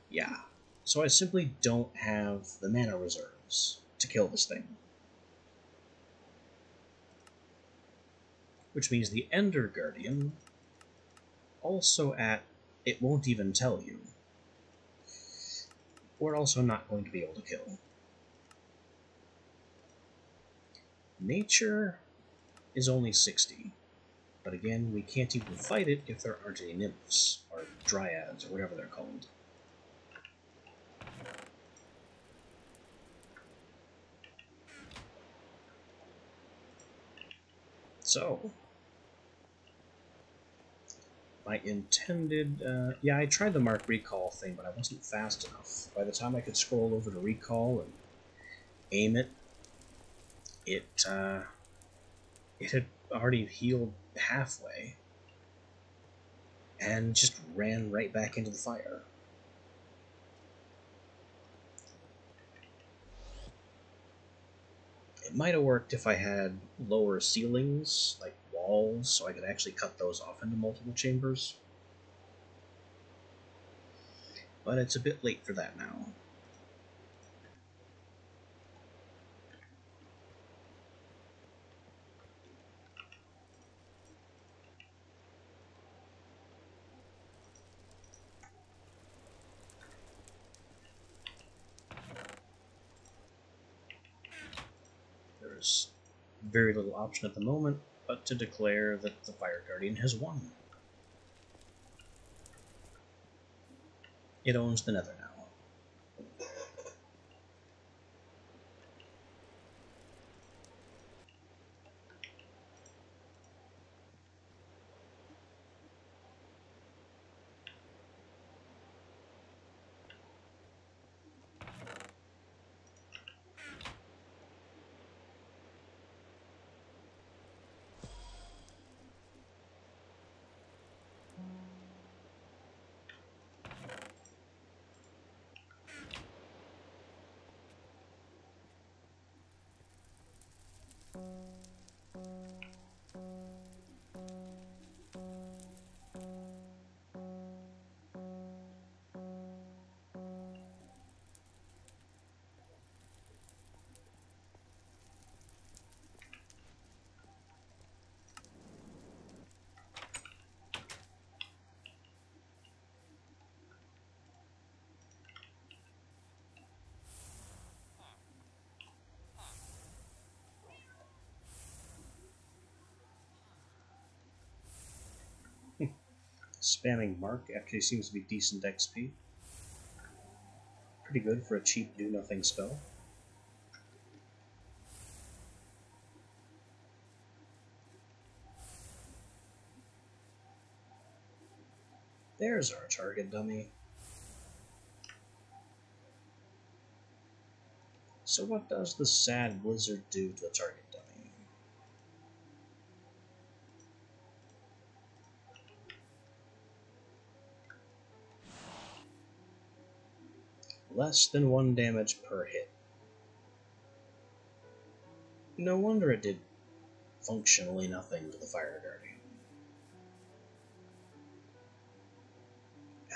Yeah. So I simply don't have the mana reserves to kill this thing. Which means the Ender Guardian, also at it won't even tell you, we're also not going to be able to kill. Nature is only 60, but again, we can't even fight it if there aren't any nymphs, or dryads, or whatever they're called. So, my intended... yeah, I tried the mark recall thing, but I wasn't fast enough. By the time I could scroll over to recall and aim it, it had already healed halfway and just ran right back into the fire. It might have worked if I had lower ceilings, like walls, so I could actually cut those off into multiple chambers. But it's a bit late for that now. There's very little option at the moment but to declare that the Fire Guardian has won. It owns the Nether now. Spamming Mark actually seems to be decent XP. Pretty good for a cheap do-nothing spell. There's our target dummy. So what does the sad blizzard do to a target dummy? Less than 1 damage per hit. No wonder it did functionally nothing to the Fire Guardian.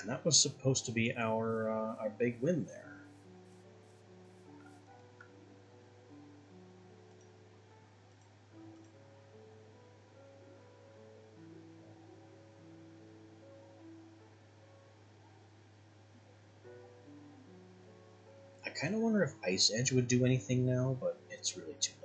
And that was supposed to be our big win there. I kind of wonder if Ice Edge would do anything now, but it's really too late.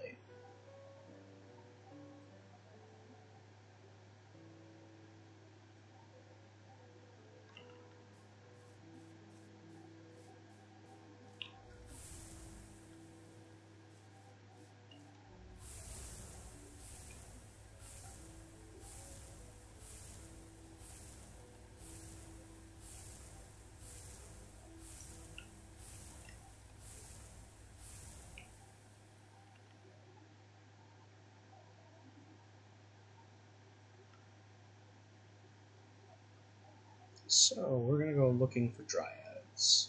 So, we're going to go looking for Dryads.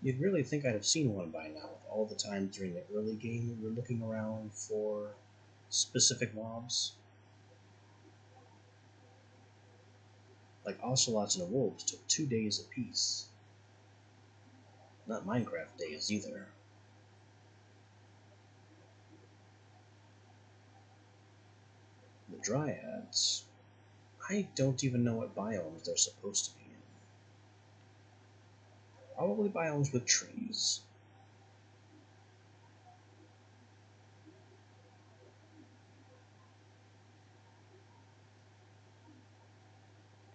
You'd really think I'd have seen one by now, with all the times during the early game we were looking around for specific mobs. Like Ocelots and Wolves took 2 days apiece. Not Minecraft days either. The Dryads, I don't even know what biomes they're supposed to be in. Probably biomes with trees.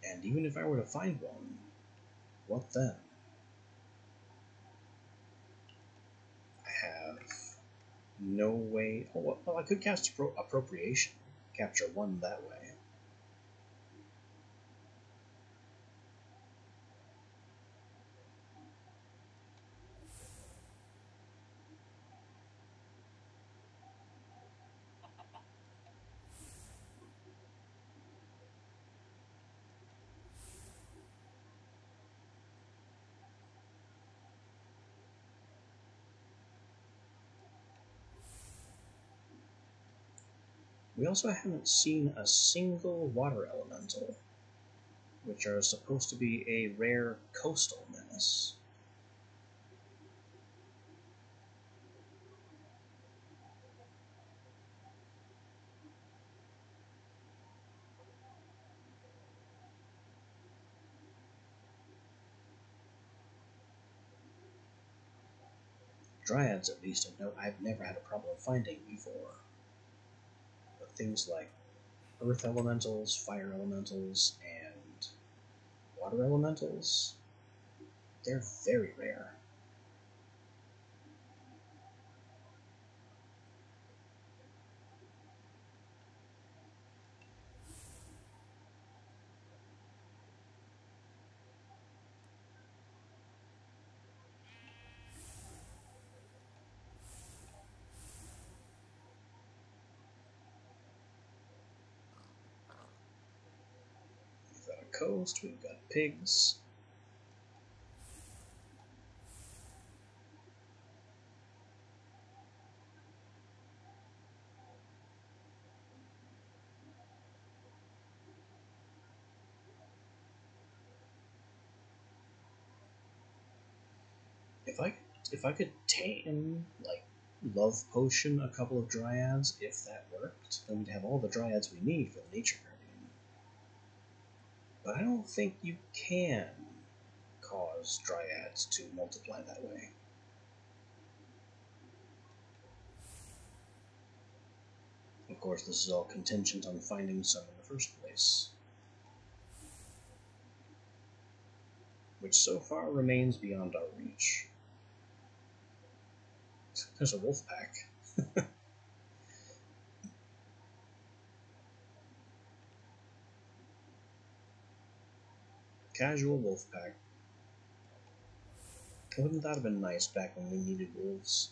And even if I were to find one, what then? I have no way. Oh, well, I could cast Appropriation, capture 1 that way. We also haven't seen a single Water Elemental, which are supposed to be a rare coastal menace. Dryads, at least, I've never had a problem finding before. But things like Earth Elementals, Fire Elementals, and Water Elementals, they're very rare. We've got a coast, we've got pigs. If I could tame, like, Love Potion a couple of Dryads, if that worked, then we'd have all the Dryads we need for the Nature Guardian. But I don't think you can cause Dryads to multiply that way. Of course, this is all contingent on finding some in the first place, which so far remains beyond our reach. There's a wolf pack. Casual wolf pack. Wouldn't that have been nice back when we needed wolves?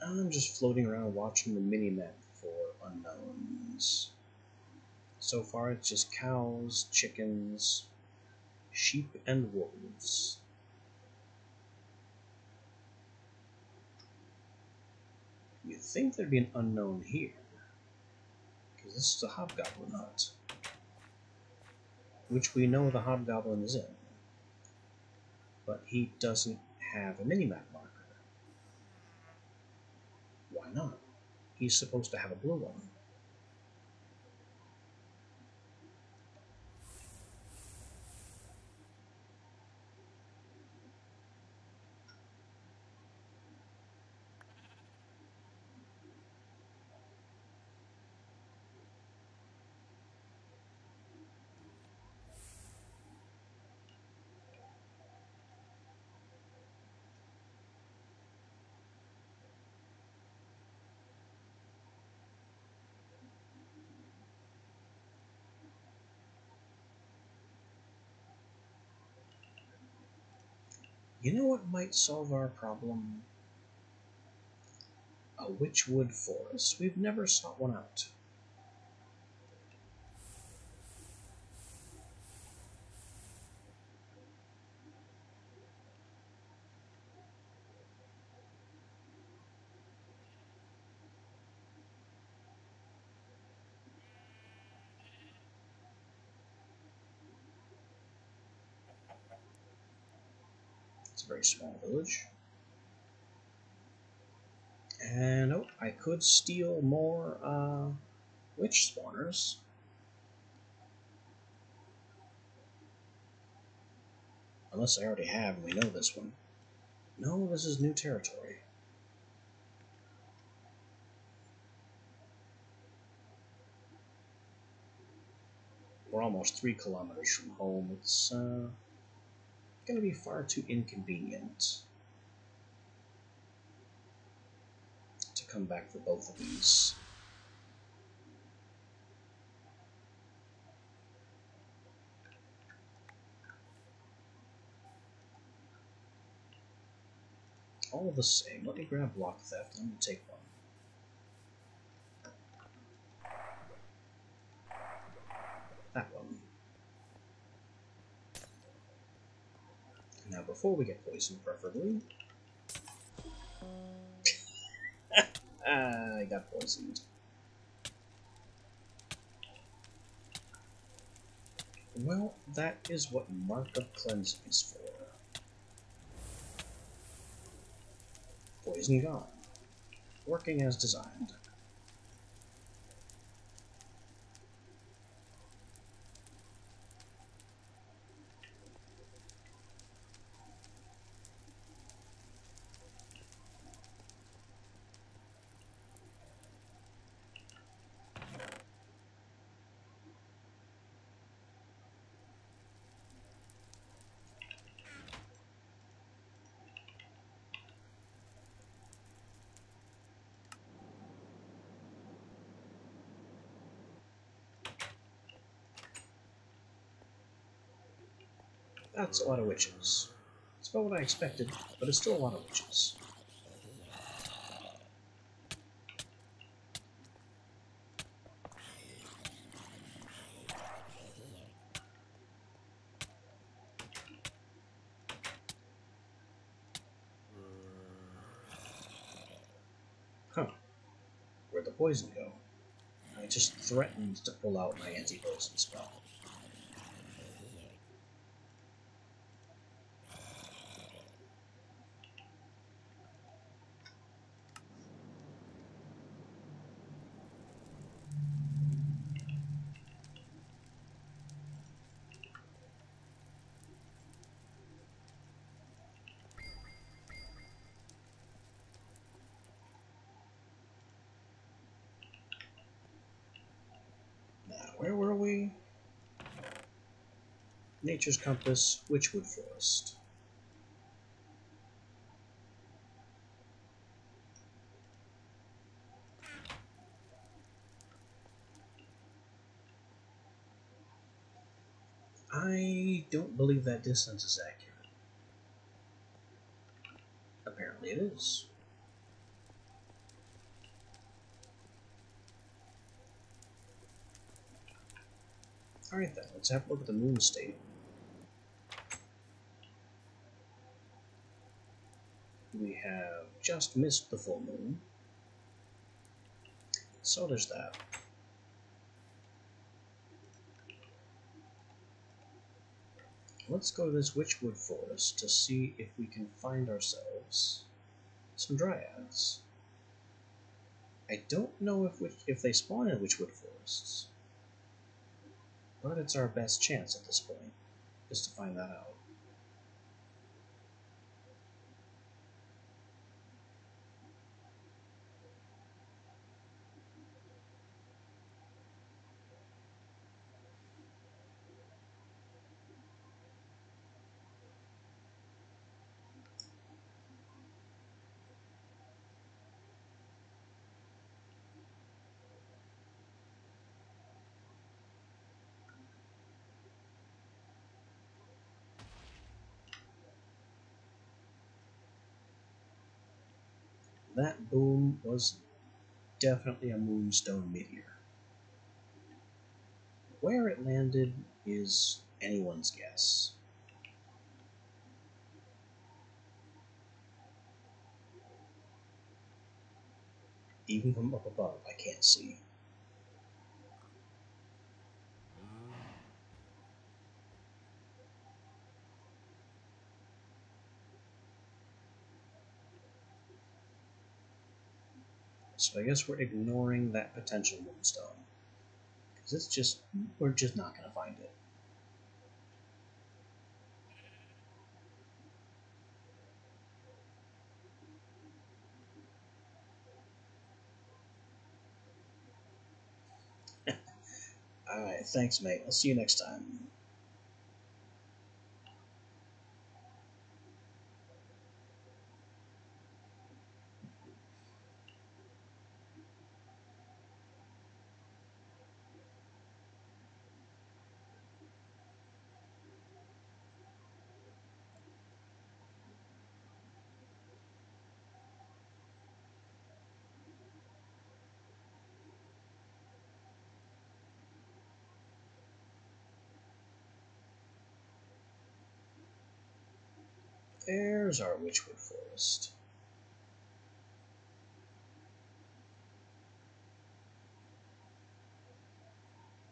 I'm just floating around watching the mini-map for unknowns. So far it's just cows, chickens, sheep, and wolves. You'd think there'd be an unknown here, because this is a hobgoblin hut, which we know the hobgoblin is in, but he doesn't have a minimap marker. Why not? He's supposed to have a blue one. You know what might solve our problem? A witchwood forest. We've never sought one out. It's a very small village. And oh, I could steal more witch spawners. Unless I already have, and we know this one. No, this is new territory. We're almost 3 kilometers from home. It's going to be far too inconvenient to come back for both of these. All the same, let me grab block theft. I'm going to take one. That one. Now, before we get poisoned, preferably. I got poisoned. Well, that is what Mark of Cleansing is for. Poison gone. Working as designed. That's a lot of witches. It's about what I expected, but it's still a lot of witches. Huh. Where'd the poison go? I just threatened to pull out my anti-poison spell. Now, where were we? Nature's Compass, Witchwood Forest. I don't believe that distance is accurate. Apparently it is. Alright then, let's have a look at the moon state. We have just missed the full moon. So there's that. Let's go to this witchwood forest to see if we can find ourselves some dryads. I don't know if they spawn in witchwood forests, but it's our best chance at this point, is to find that out. That boom was definitely a moonstone meteor. Where it landed is anyone's guess. Even from up above, I can't see. So I guess we're ignoring that potential moonstone. Because we're just not going to find it. Alright, thanks mate. I'll see you next time. There's our witchwood forest.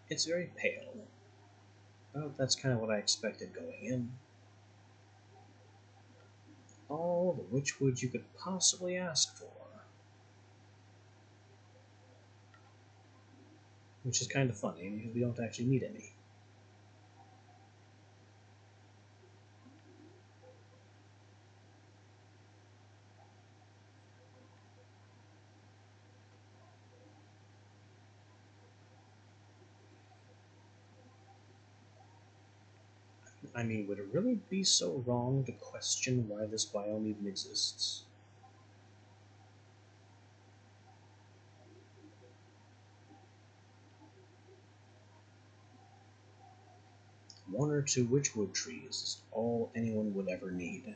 It's very pale. Well, that's kind of what I expected going in. All the witchwood you could possibly ask for. Which is kind of funny, because we don't actually need any. I mean, would it really be so wrong to question why this biome even exists? One or two witchwood trees is all anyone would ever need.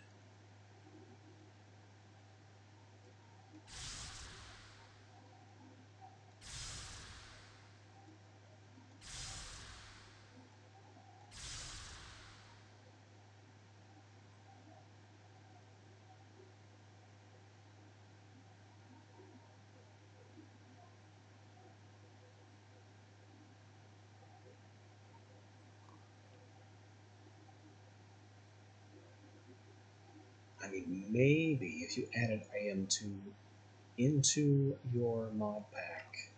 I mean, maybe if you added IM2 into your mod pack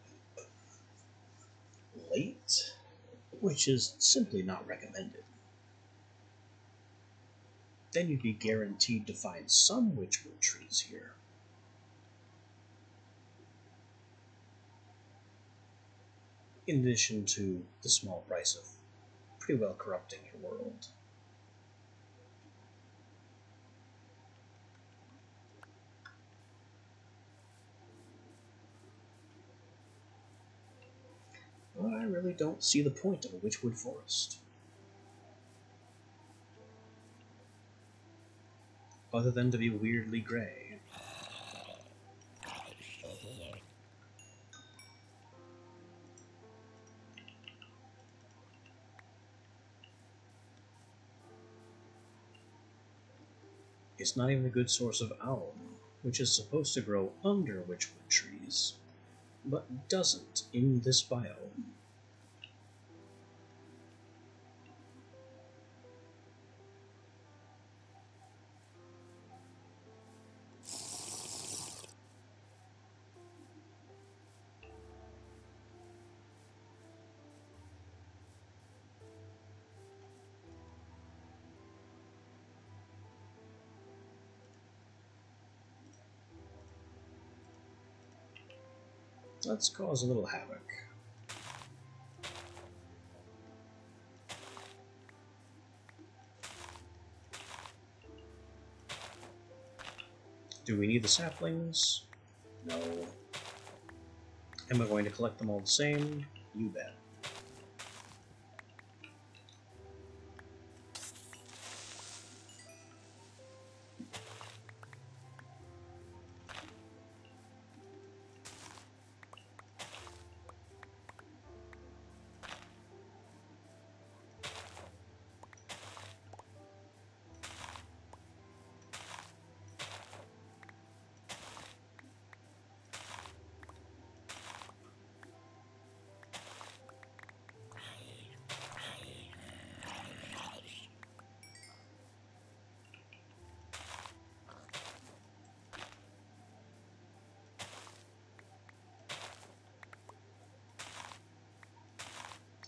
late, which is simply not recommended, then you'd be guaranteed to find some witchwood trees here. In addition to the small price of pretty well corrupting your world. But I really don't see the point of a witchwood forest. Other than to be weirdly gray. It's not even a good source of alum, which is supposed to grow under witchwood trees, but doesn't in this biome. Let's cause a little havoc. Do we need the saplings? No. Am I going to collect them all the same? You bet.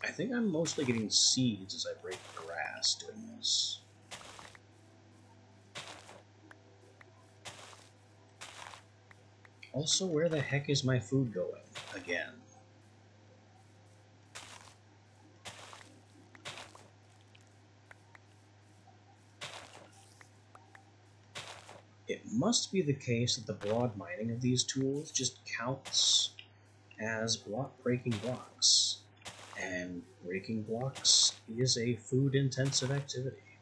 I think I'm mostly getting seeds as I break grass doing this. Also, where the heck is my food going? Again. It must be the case that the broad mining of these tools just counts as breaking blocks. And breaking blocks is a food-intensive activity.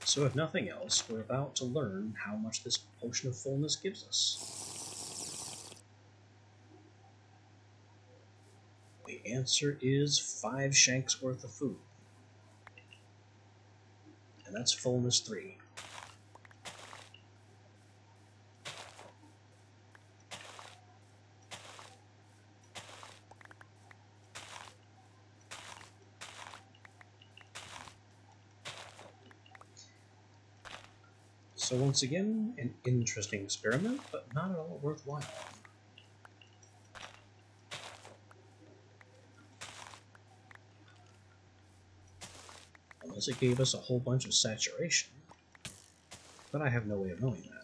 So if nothing else, we're about to learn how much this potion of fullness gives us. The answer is 5 shanks worth of food. And that's fullness 3. So once again, an interesting experiment, but not at all worthwhile. Unless it gave us a whole bunch of saturation. But I have no way of knowing that.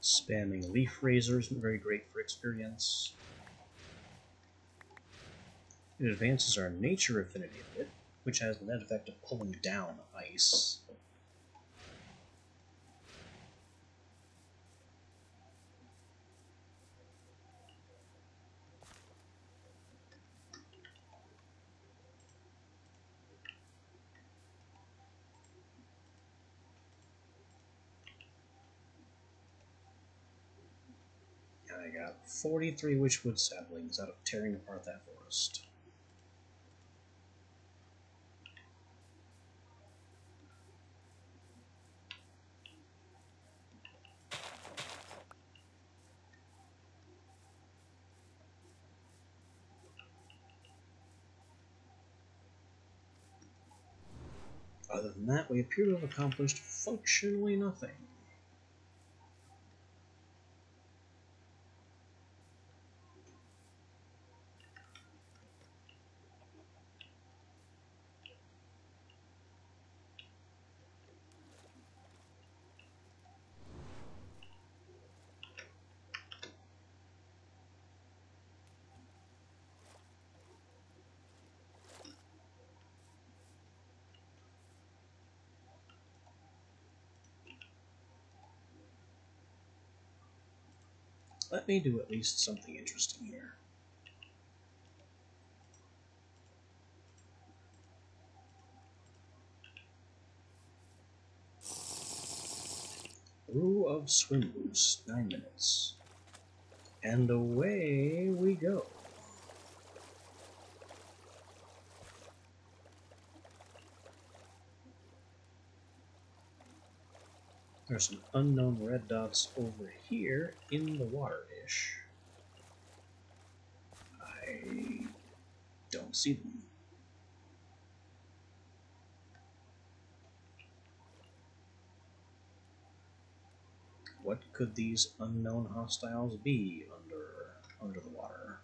Spamming leaf razors, very great for experience. It advances our nature affinity a bit, which has the net effect of pulling down ice. And I got 43 witchwood saplings out of tearing apart that forest. Other than that, we appear to have accomplished functionally nothing. Let me do at least something interesting here. Brew of swim boost, 9 minutes. And away we go. There's some unknown red dots over here in the water-ish. I don't see them. What could these unknown hostiles be under the water?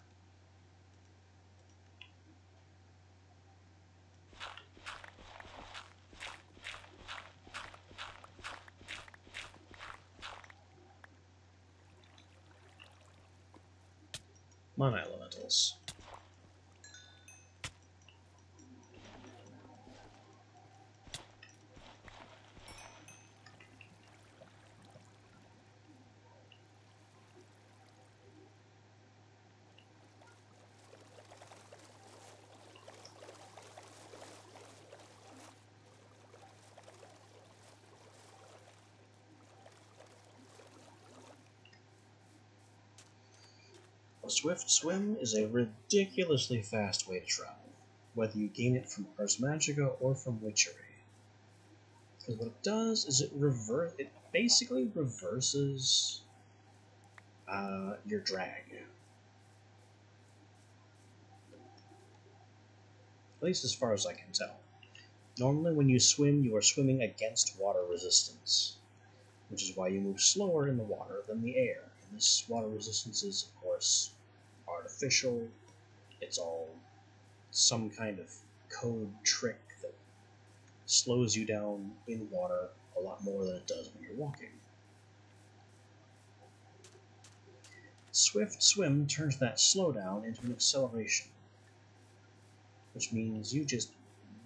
Mana elementals. A swift swim is a ridiculously fast way to travel, whether you gain it from Ars Magica or from witchery. Because what it does is it basically reverses your drag. At least as far as I can tell. Normally when you swim, you are swimming against water resistance, which is why you move slower in the water than the air. And this water resistance is, of course, artificial. It's all some kind of code trick that slows you down in water a lot more than it does when you're walking. Swift swim turns that slowdown into an acceleration, which means you just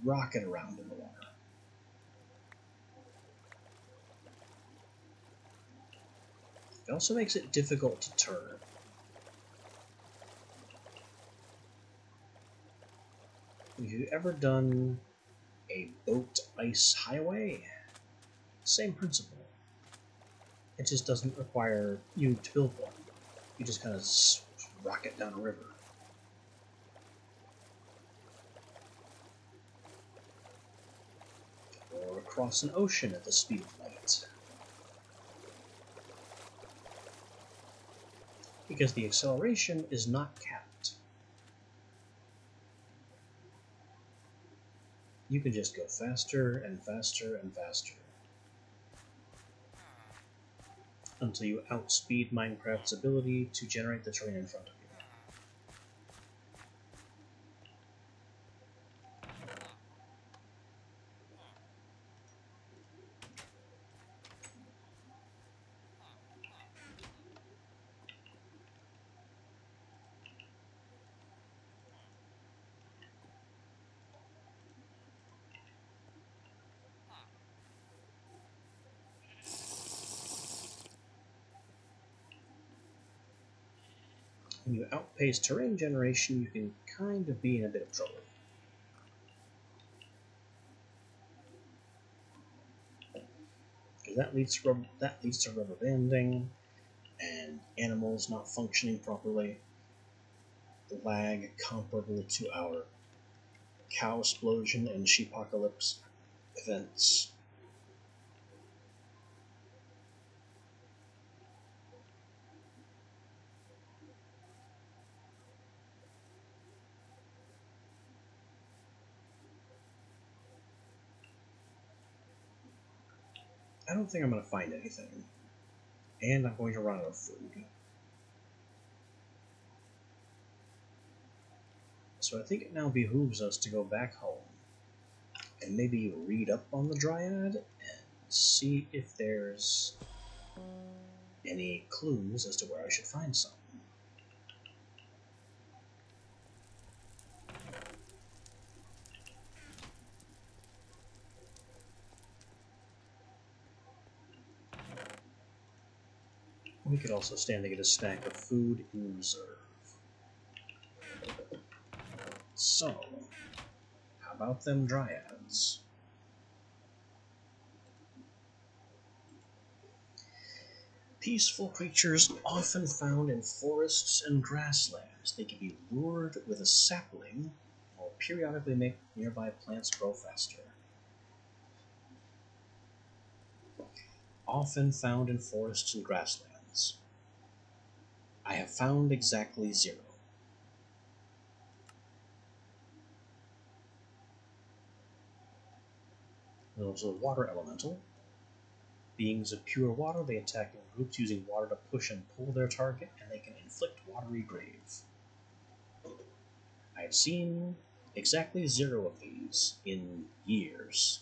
rocket around in the water. It also makes it difficult to turn. Have you ever done a boat ice highway? Same principle. It just doesn't require you to build one. You just kind of rocket down a river. Or across an ocean at the speed of light. Because the acceleration is not capped. You can just go faster and faster and faster until you outspeed Minecraft's ability to generate the terrain in front of you. When you outpace terrain generation, you can kind of be in a bit of trouble. Because that leads to rubber banding, and animals not functioning properly. The lag comparable to our cow explosion and sheepocalypse events. I don't think I'm going to find anything. And I'm going to run out of food. So I think it now behooves us to go back home and maybe read up on the Dryad and see if there's any clues as to where I should find some. We could also stand to get a stack of food in reserve. So, how about them dryads? Peaceful creatures often found in forests and grasslands. They can be lured with a sapling or periodically make nearby plants grow faster. Often found in forests and grasslands. I have found exactly 0. There's a water elemental. Beings of pure water, they attack in groups using water to push and pull their target, and they can inflict watery grave. I've seen exactly 0 of these in years.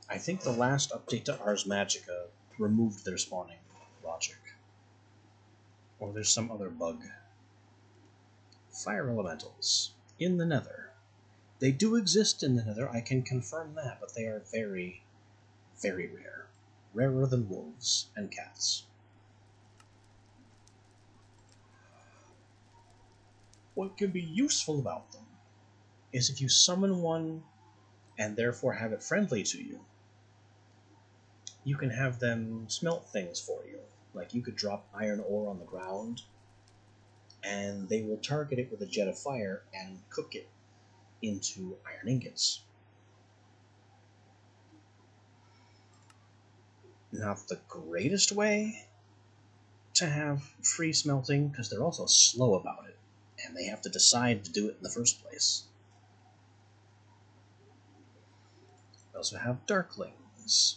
I think the last update to Ars Magica removed their spawning logic. Or there's some other bug. Fire elementals. In the Nether. They do exist in the Nether, I can confirm that, but they are very, very rare. Rarer than wolves and cats. What can be useful about them is if you summon one and therefore have it friendly to you, you can have them smelt things for you. Like you could drop iron ore on the ground, and they will target it with a jet of fire and cook it into iron ingots. Not the greatest way to have free smelting, because they're also slow about it, and they have to decide to do it in the first place. We also have darklings.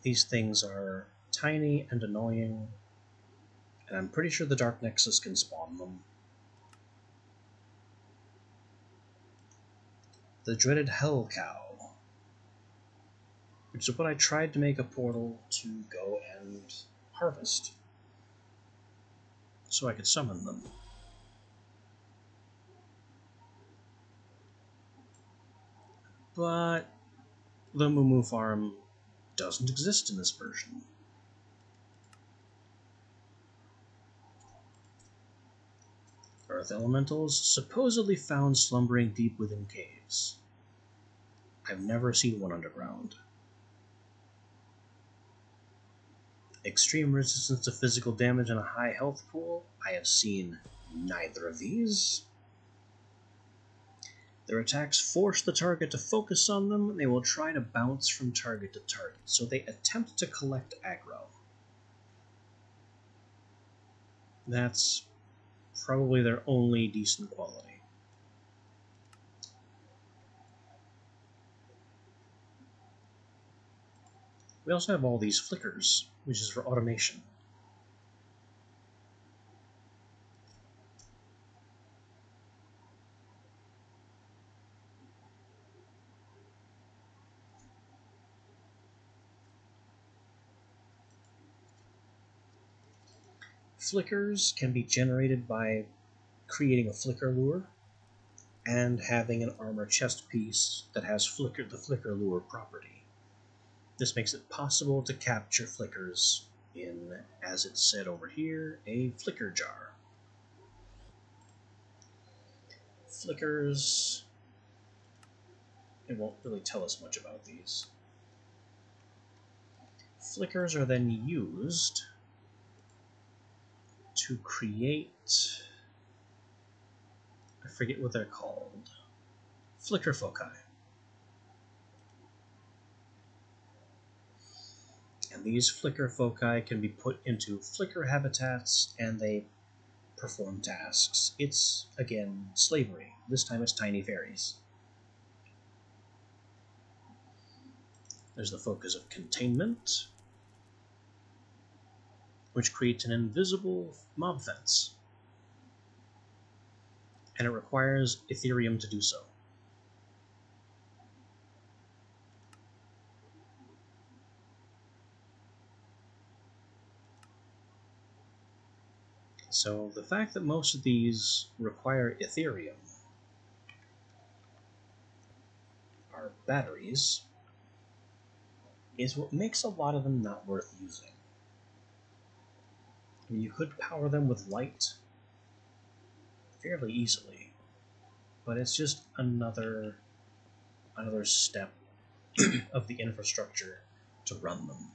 These things are tiny and annoying, and I'm pretty sure the Dark Nexus can spawn them. The dreaded Hell Cow, which is what I tried to make a portal to go and harvest, so I could summon them. But the Moo farm doesn't exist in this version. Earth elementals supposedly found slumbering deep within caves. I've never seen one underground. Extreme resistance to physical damage and a high health pool. I have seen neither of these. Their attacks force the target to focus on them, and they will try to bounce from target to target, so they attempt to collect aggro. That's probably their only decent quality. We also have all these flickers, which is for automation. Flickers can be generated by creating a flicker lure and having an armor chest piece that has the flicker lure property. This makes it possible to capture flickers in, as it said over here, a flicker jar. Flickers, it won't really tell us much about these. Flickers are then used to create, I forget what they're called, flicker foci. And these flicker foci can be put into flicker habitats, and they perform tasks. It's, again, slavery. This time it's tiny fairies. There's the focus of containment, which creates an invisible mob fence, and it requires Ethereum to do so. So the fact that most of these require Ethereum our batteries is what makes a lot of them not worth using. I mean, you could power them with light fairly easily, but it's just another step of the infrastructure to run them.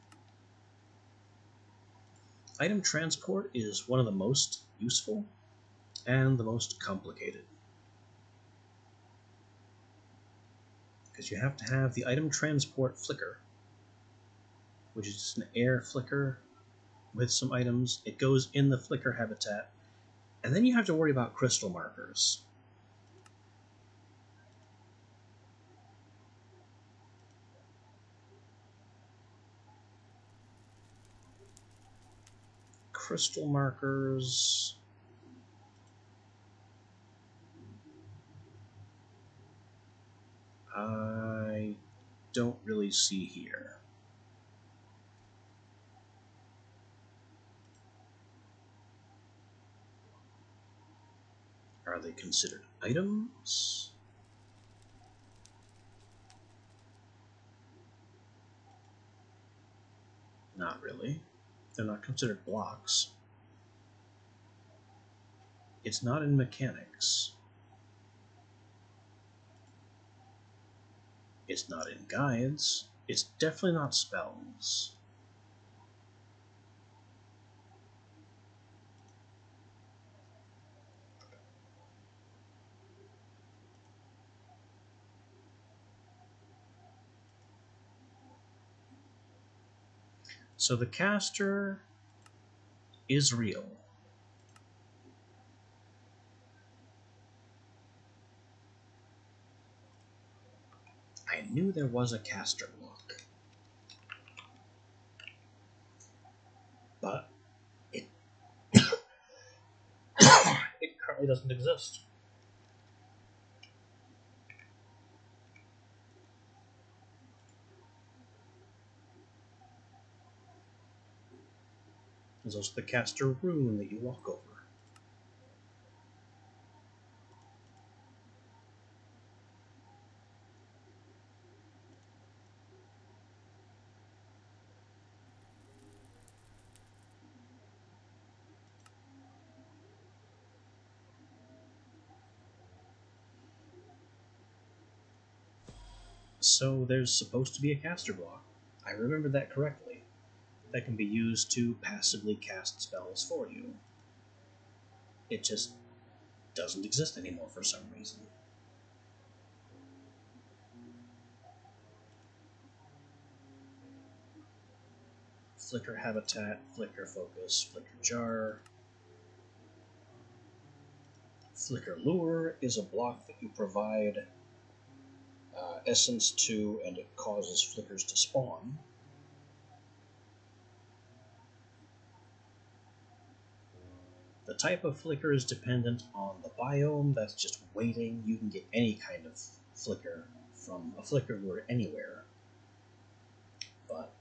Item transport is one of the most useful and the most complicated, because you have to have the item transport flicker, which is just an air flicker with some items. It goes in the flicker habitat, and then you have to worry about crystal markers. Crystal markers... I don't really see here. Are they considered items? Not really. They're not considered blocks. It's not in mechanics. It's not in guides. It's definitely not spells. So the caster is real. I knew there was a caster block, but it it currently doesn't exist. There's also the caster rune that you walk over. So there's supposed to be a caster block. I remember that correctly. That can be used to passively cast spells for you. It just doesn't exist anymore for some reason. Flicker habitat, flicker focus, flicker jar. Flicker lure is a block that you provide essence to, and it causes flickers to spawn. The type of flicker is dependent on the biome. That's just waiting. You can get any kind of flicker from a flicker lure anywhere, but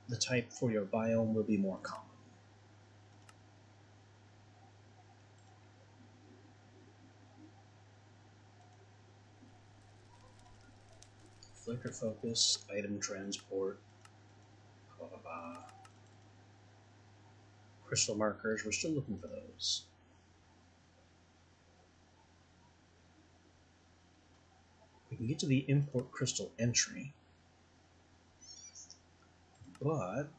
the type for your biome will be more common. Flicker focus, item transport, blah blah blah. Crystal markers, we're still looking for those. We can get to the import crystal entry, but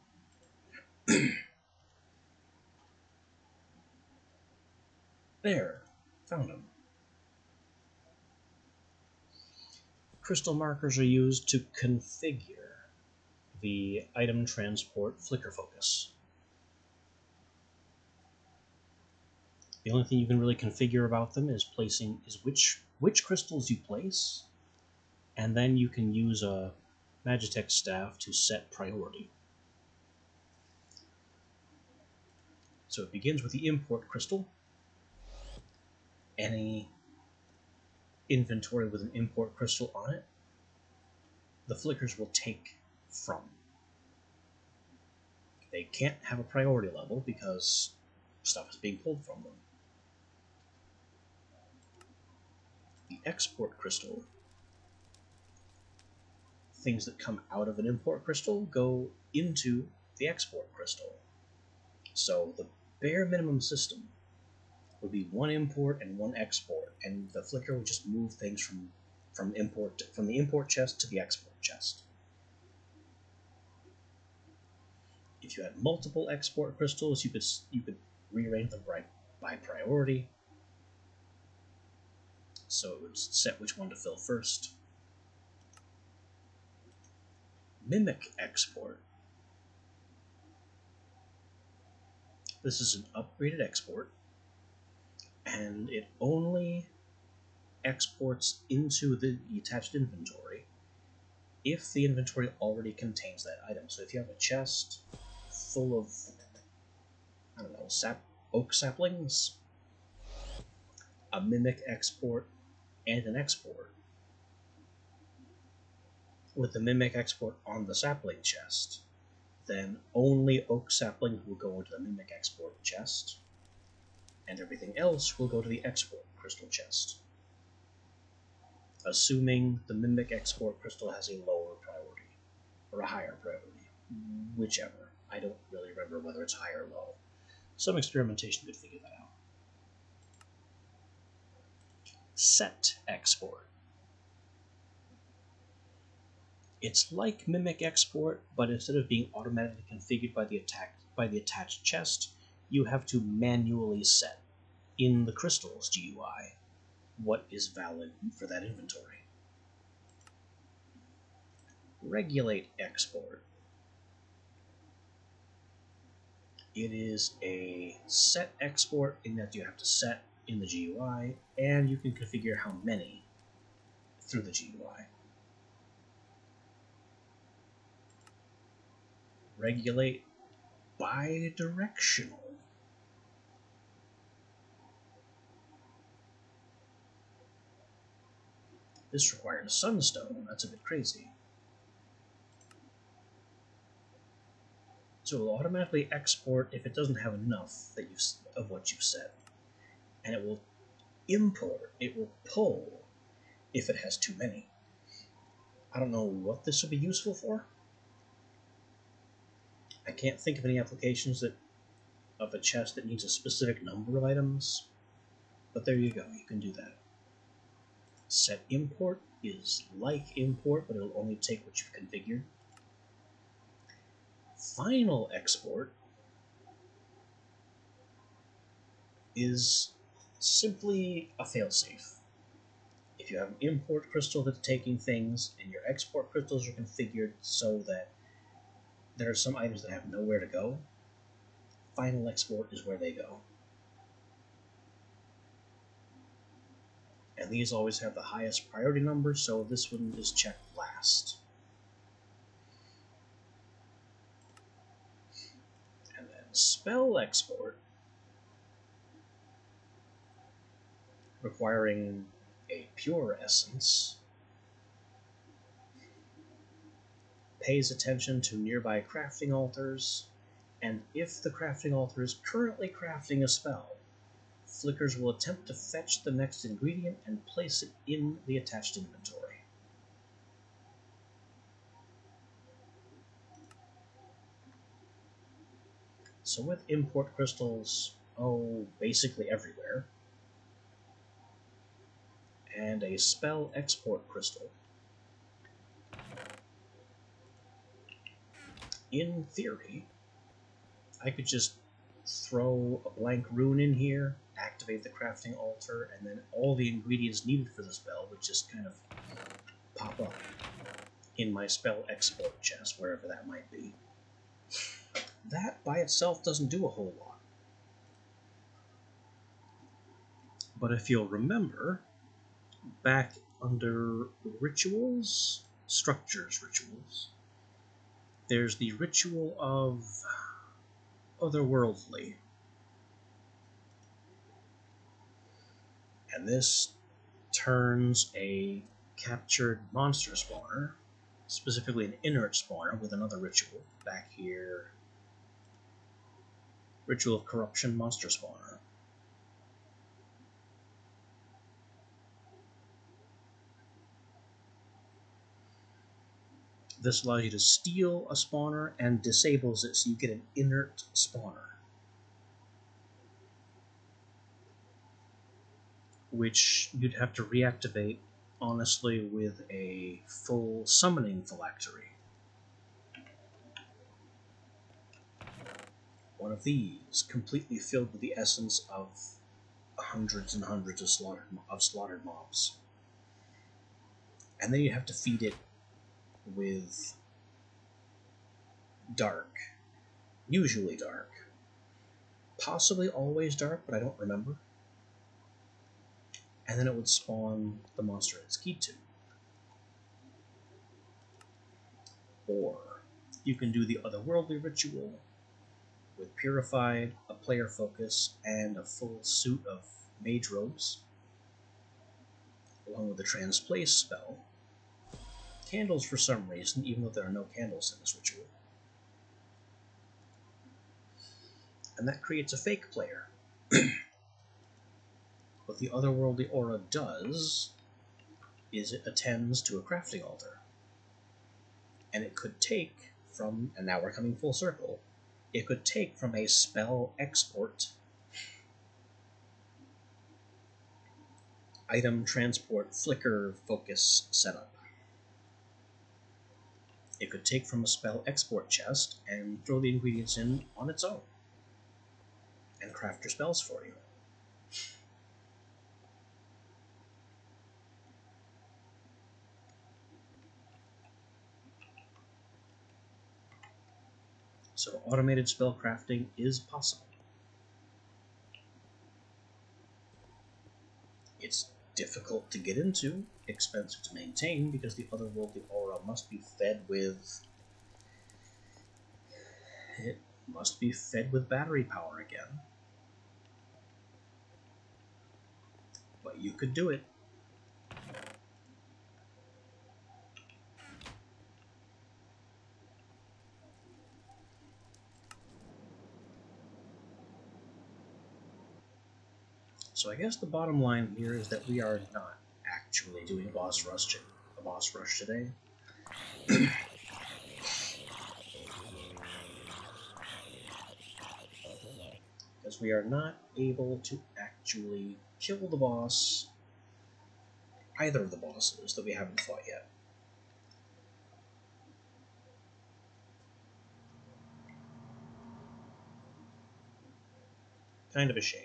there, found them. Crystal markers are used to configure the item transport flicker focus. The only thing you can really configure about them is which crystals you place, and then you can use a Magitech staff to set priority. So it begins with the import crystal. Any inventory with an import crystal on it, the flickers will take from. They can't have a priority level because stuff is being pulled from them. The export crystal things that come out of an import crystal go into the export crystal. So the bare minimum system would be one import and one export, and the flicker would just move things from the import chest to the export chest. If you had multiple export crystals, you could rearrange them by priority. So it would set which one to fill first. Mimic export. This is an upgraded export, and it only exports into the attached inventory if the inventory already contains that item. So if you have a chest full of, I don't know, oak saplings, a mimic export, and an export, with the mimic export on the sapling chest, then only oak saplings will go into the mimic export chest, and everything else will go to the export crystal chest, assuming the mimic export crystal has a lower priority, or a higher priority, whichever. I don't really remember whether it's high or low. Some experimentation could figure that out. Set export. It's like Mimic Export, but instead of being automatically configured by the attached chest, you have to manually set in the crystals GUI what is valid for that inventory. Regulate Export. It is a set export in that you have to set in the GUI, and you can configure how many through the GUI. Regulate bidirectional. This requires a sunstone. That's a bit crazy. So it will automatically export if it doesn't have enough of what you've set, and it will import. It will pull if it has too many. I don't know what this will be useful for. I can't think of any applications of a chest that needs a specific number of items, but there you go, you can do that. Set import is like import, but it'll only take what you've configured. Final export is simply a failsafe. If you have an import crystal that's taking things, and your export crystals are configured so that there are some items that have nowhere to go, final export is where they go. And these always have the highest priority number, so this one is checked last. And then spell export, requiring a pure essence, pays attention to nearby crafting altars, and if the crafting altar is currently crafting a spell, flickers will attempt to fetch the next ingredient and place it in the attached inventory. So with import crystals, basically everywhere, and a spell export crystal, in theory, I could just throw a blank rune in here, activate the crafting altar, and then all the ingredients needed for the spell would just kind of pop up in my spell export chest, wherever that might be. That by itself doesn't do a whole lot. But if you'll remember, back under rituals, structures rituals, there's the ritual of otherworldly. And this turns a captured monster spawner, specifically an inert spawner with another ritual, back here, Ritual of Corruption monster spawner. This allows you to steal a spawner and disables it so you get an inert spawner, which you'd have to reactivate, honestly, with a full summoning phylactery. One of these, completely filled with the essence of hundreds and hundreds of slaughtered mobs. And then you have to feed it with dark, usually dark, possibly always dark, but I don't remember. And then it would spawn the monster it's keyed to. Or you can do the otherworldly ritual with Purified, a player focus, and a full suit of mage robes, along with the Transplace spell. Candles for some reason, even though there are no candles in this ritual. And that creates a fake player. What the otherworldly aura does is it attends to a crafting altar. And it could take from, and now we're coming full circle, it could take from a spell export, item transport flicker focus setup. It could take from a spell export chest and throw the ingredients in on its own and craft your spells for you. So automated spell crafting is possible. It's difficult to get into, expensive to maintain, because the otherworldly aura must be fed with... It must be fed with battery power again. But you could do it. So I guess the bottom line here is that we are not actually doing a boss rush today. Because we are not able to actually kill the boss, either of the bosses that we haven't fought yet. Kind of a shame.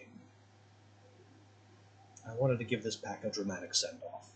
I wanted to give this pack a dramatic send-off.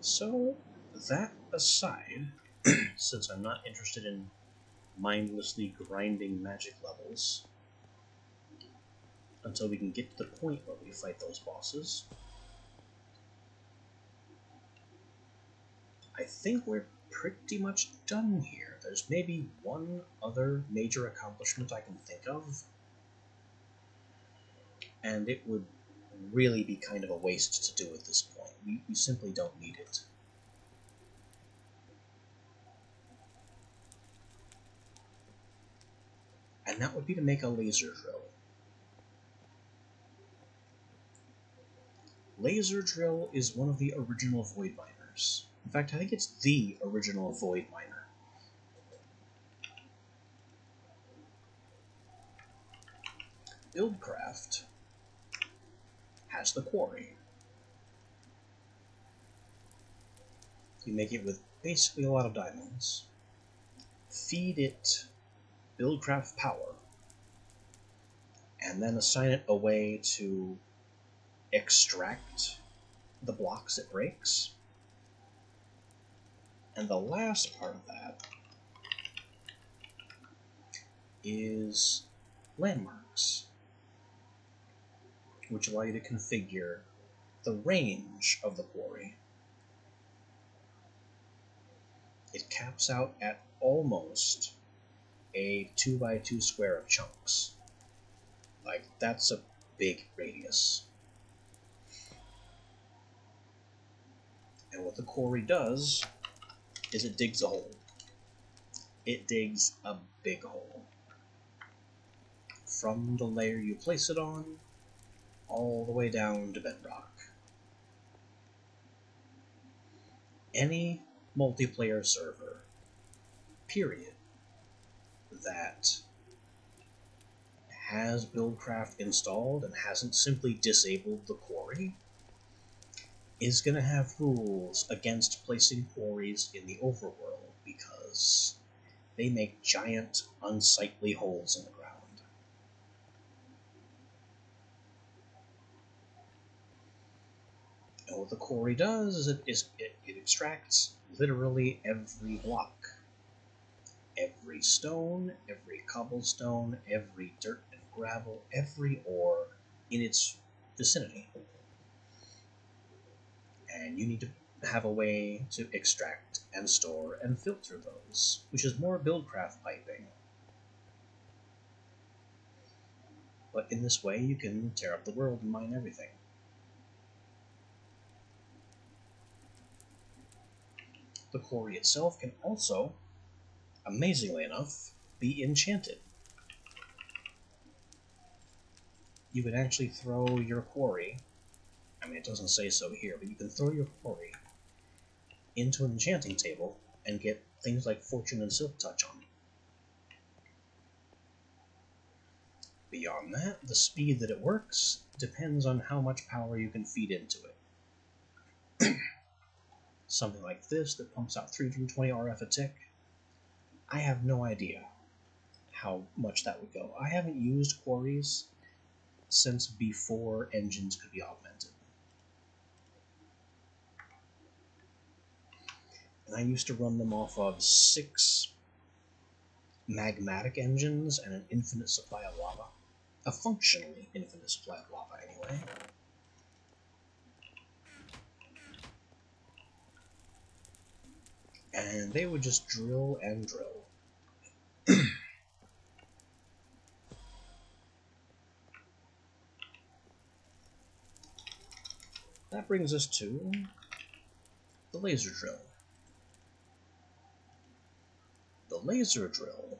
So, that aside, since I'm not interested in mindlessly grinding magic levels until we can get to the point where we fight those bosses, I think we're pretty much done here. There's maybe one other major accomplishment I can think of, and it would really be kind of a waste to do at this point. We simply don't need it. And that would be to make a laser drill. Laser drill is one of the original void miners. In fact, I think it's the original void miner. Buildcraft has the quarry. You make it with basically a lot of diamonds. Feed it Buildcraft power, and then assign it a way to extract the blocks it breaks. And the last part of that is landmarks, which allow you to configure the range of the quarry. It caps out at almost a 2x2 square of chunks. Like, that's a big radius. And what the quarry does is it digs a hole. It digs a big hole. From the layer you place it on, all the way down to bedrock. Any multiplayer server, period, that has Buildcraft installed and hasn't simply disabled the quarry is going to have rules against placing quarries in the overworld because they make giant, unsightly holes in the ground. And what the quarry does is it extracts literally every block. Every stone, every cobblestone, every dirt and gravel, every ore in its vicinity. And you need to have a way to extract and store and filter those, which is more Buildcraft piping. But in this way, you can tear up the world and mine everything. The quarry itself can also, amazingly enough, be enchanted. You can actually throw your quarry, I mean it doesn't say so here, but you can throw your quarry into an enchanting table and get things like Fortune and Silk Touch on it. Beyond that, the speed that it works depends on how much power you can feed into it. Something like this that pumps out 320 RF a tick, I have no idea how much that would go. I haven't used quarries since before engines could be augmented. And I used to run them off of 6 magmatic engines and an infinite supply of lava. A functionally infinite supply of lava, anyway. And they would just drill and drill. That brings us to the laser drill. The laser drill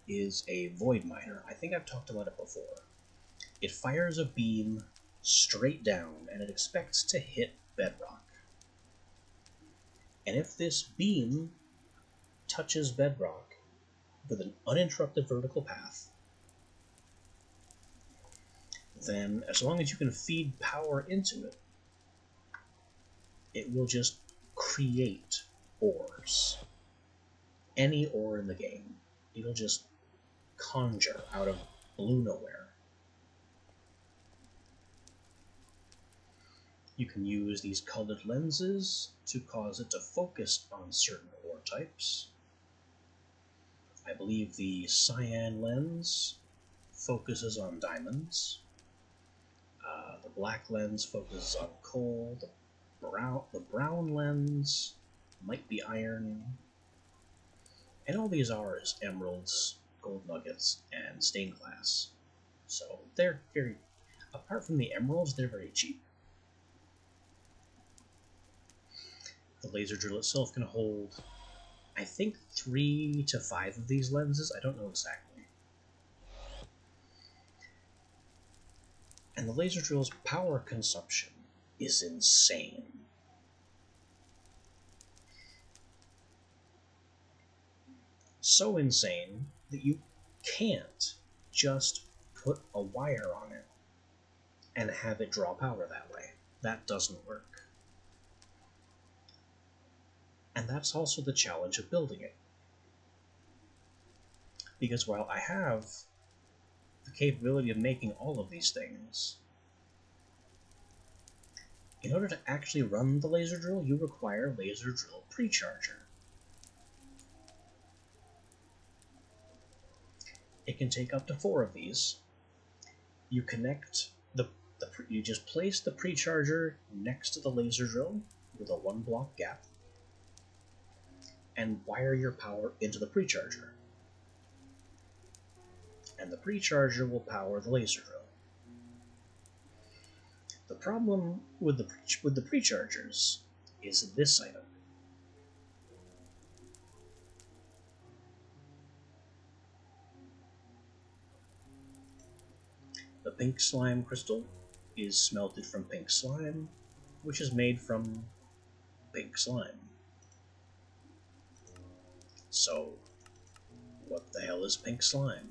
is a void miner. I think I've talked about it before. It fires a beam straight down, and it expects to hit bedrock. And if this beam touches bedrock with an uninterrupted vertical path, then as long as you can feed power into it, it will just create ores. Any ore in the game. It'll just conjure out of blue nowhere. You can use these colored lenses to cause it to focus on certain ore types. I believe the cyan lens focuses on diamonds. The black lens focuses on coal. The brown lens might be iron. And all these are is emeralds, gold nuggets, and stained glass. So they're very, apart from the emeralds, they're very cheap. The laser drill itself can hold, I think, 3 to 5 of these lenses. I don't know exactly. And the laser drill's power consumption is insane. So insane that you can't just put a wire on it and have it draw power that way. That doesn't work. And that's also the challenge of building it. Because while I have the capability of making all of these things, in order to actually run the laser drill, you require laser drill precharger. It can take up to 4 of these. You connect you just place the precharger next to the laser drill with a 1-block gap and wire your power into the precharger. And the precharger will power the laser drill. The problem with the prechargers is this item. The pink slime crystal is smelted from pink slime, which is made from pink slime. So, what the hell is pink slime?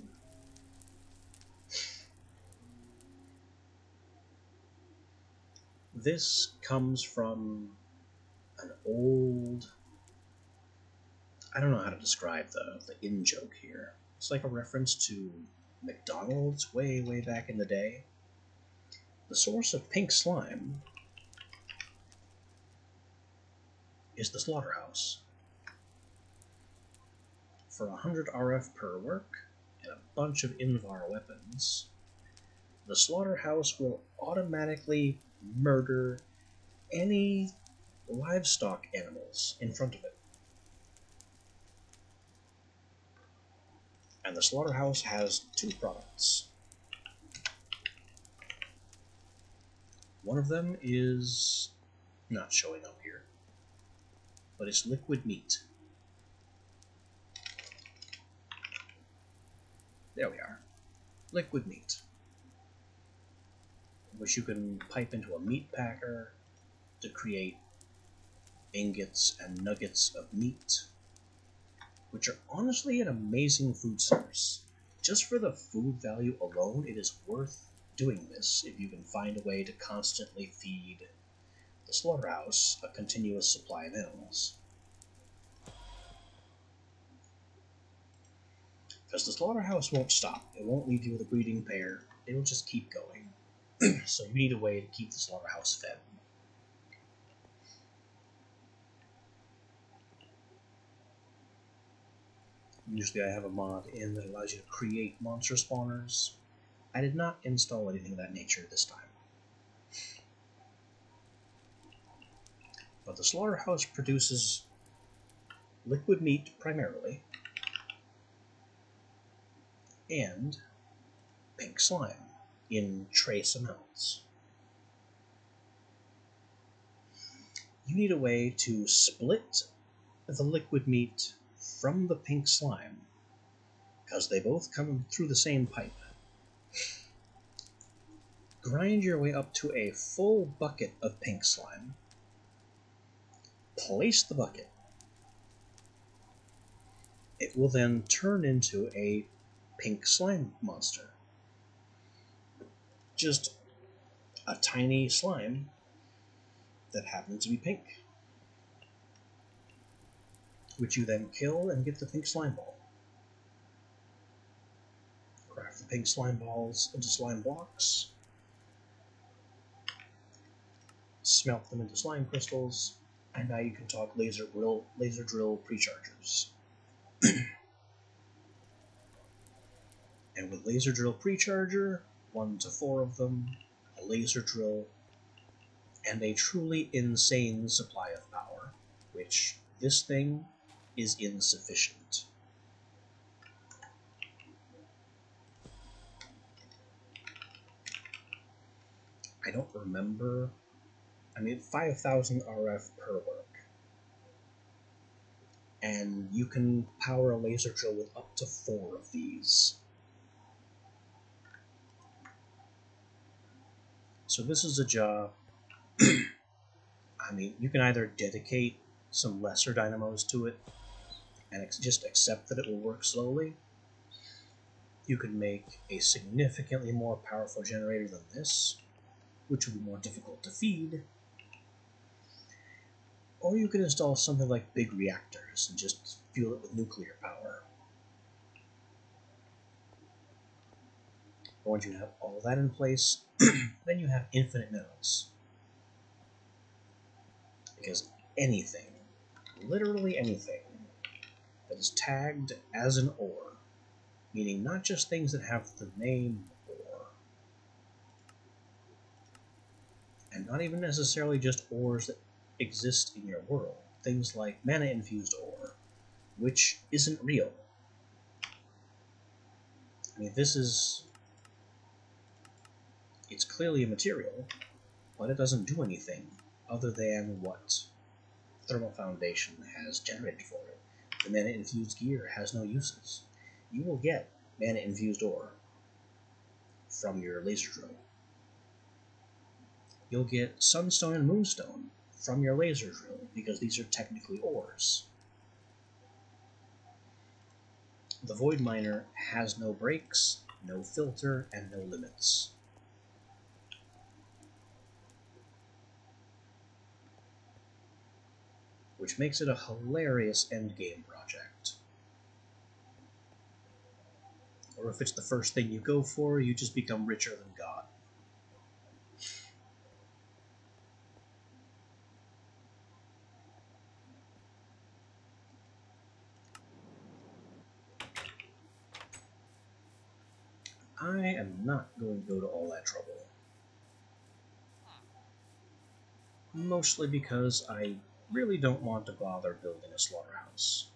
This comes from an old... I don't know how to describe the in-joke here. It's like a reference to McDonald's way back in the day. The source of pink slime is the slaughterhouse. For 100 RF per work and a bunch of Invar weapons, the slaughterhouse will automatically murder any livestock animals in front of it. And the slaughterhouse has 2 products. One of them is not showing up here, but it's liquid meat. There we are. Liquid meat, which you can pipe into a meat packer to create ingots and nuggets of meat, which are honestly an amazing food source. Just for the food value alone, it is worth doing this if you can find a way to constantly feed the slaughterhouse a continuous supply of animals. Because the slaughterhouse won't stop. It won't leave you with a breeding pair. It'll just keep going. So you need a way to keep the slaughterhouse fed. Usually I have a mod in that allows you to create monster spawners. I did not install anything of that nature this time. But the slaughterhouse produces liquid meat primarily, and pink slime in trace amounts. You need a way to split the liquid meat from the pink slime, because they both come through the same pipe. Grind your way up to a full bucket of pink slime. Place the bucket. It will then turn into a pink slime monster. Just a tiny slime that happens to be pink, which you then kill and get the pink slime ball. Craft the pink slime balls into slime blocks, smelt them into slime crystals, and now you can talk laser drill prechargers. And with laser drill precharger, 1 to 4 of them, a laser drill, and a truly insane supply of power, which this thing is insufficient. I don't remember. I mean, 5,000 RF per work. And you can power a laser drill with up to 4 of these. So this is a job. I mean, you can either dedicate some lesser dynamos to it and just accept that it will work slowly. You can make a significantly more powerful generator than this, which will be more difficult to feed. Or you can install something like big reactors and just fuel it with nuclear power. But once you have all that in place, then you have infinite minerals. Because anything, literally anything, that is tagged as an ore meaning not just things that have the name ore, and not even necessarily just ores that exist in your world. Things like mana-infused ore, which isn't real. I mean, it's clearly a material, but it doesn't do anything other than what Thermal Foundation has generated for it. The mana-infused gear has no uses. You will get mana-infused ore from your laser drill. You'll get Sunstone and Moonstone from your laser drill, because these are technically ores. The Void Miner has no brakes, no filter, and no limits. Which makes it a hilarious endgame project. Or if it's the first thing you go for, you just become richer than God. I am not going to go to all that trouble. Mostly because I really don't want to bother building a slaughterhouse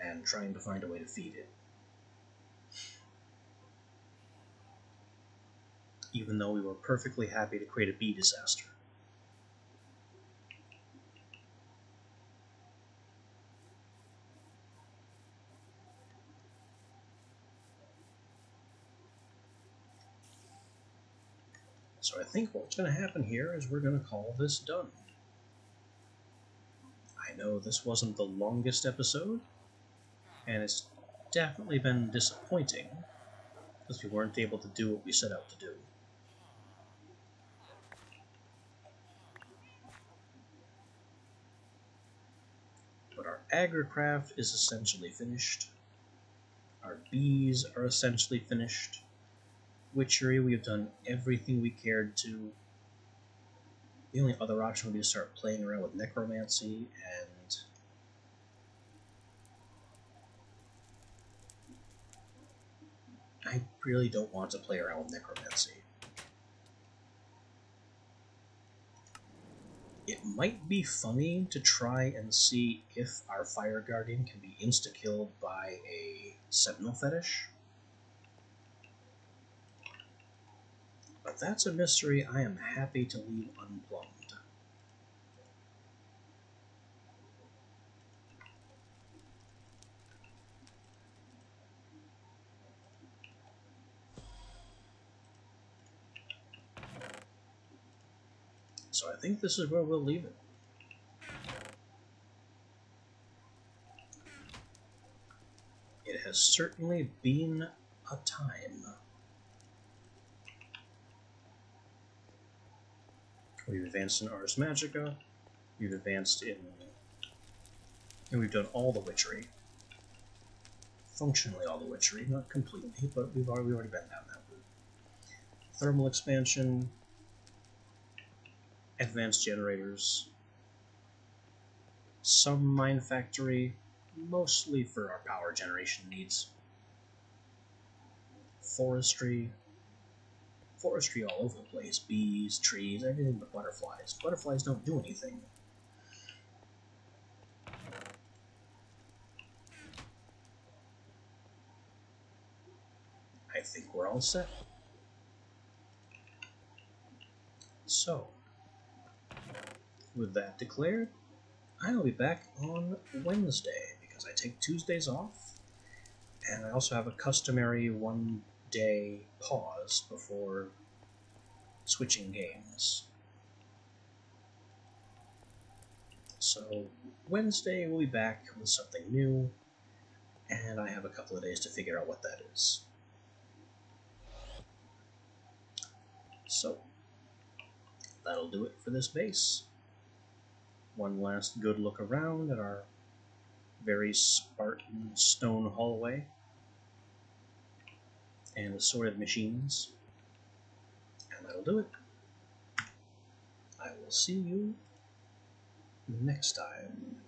and trying to find a way to feed it. Even though we were perfectly happy to create a bee disaster. So I think what's going to happen here is we're going to call this done. I know this wasn't the longest episode, and it's definitely been disappointing, because we weren't able to do what we set out to do. But our agricraft is essentially finished. Our bees are essentially finished. Witchery, we have done everything we cared to. The only other option would be to start playing around with necromancy, and I really don't want to play around with necromancy. It might be funny to try and see if our Fire Guardian can be insta-killed by a Sentinel Fetish. But that's a mystery I am happy to leave unplumbed. So I think this is where we'll leave it. It has certainly been a time. We've advanced in Ars Magica, we've advanced in... and we've done all the witchery. Functionally all the witchery, not completely, but we've already been down that route. Thermal expansion, advanced generators, some mine factory, mostly for our power generation needs. Forestry all over the place. Bees, trees, everything but butterflies. Butterflies don't do anything. I think we're all set. So, with that declared, I'll be back on Wednesday, because I take Tuesdays off, and I also have a customary one-day pause before switching games. So, Wednesday we'll be back with something new, and I have a couple of days to figure out what that is. So, that'll do it for this base. One last good look around at our very Spartan stone hallway and assorted machines, and that'll do it. I will see you next time.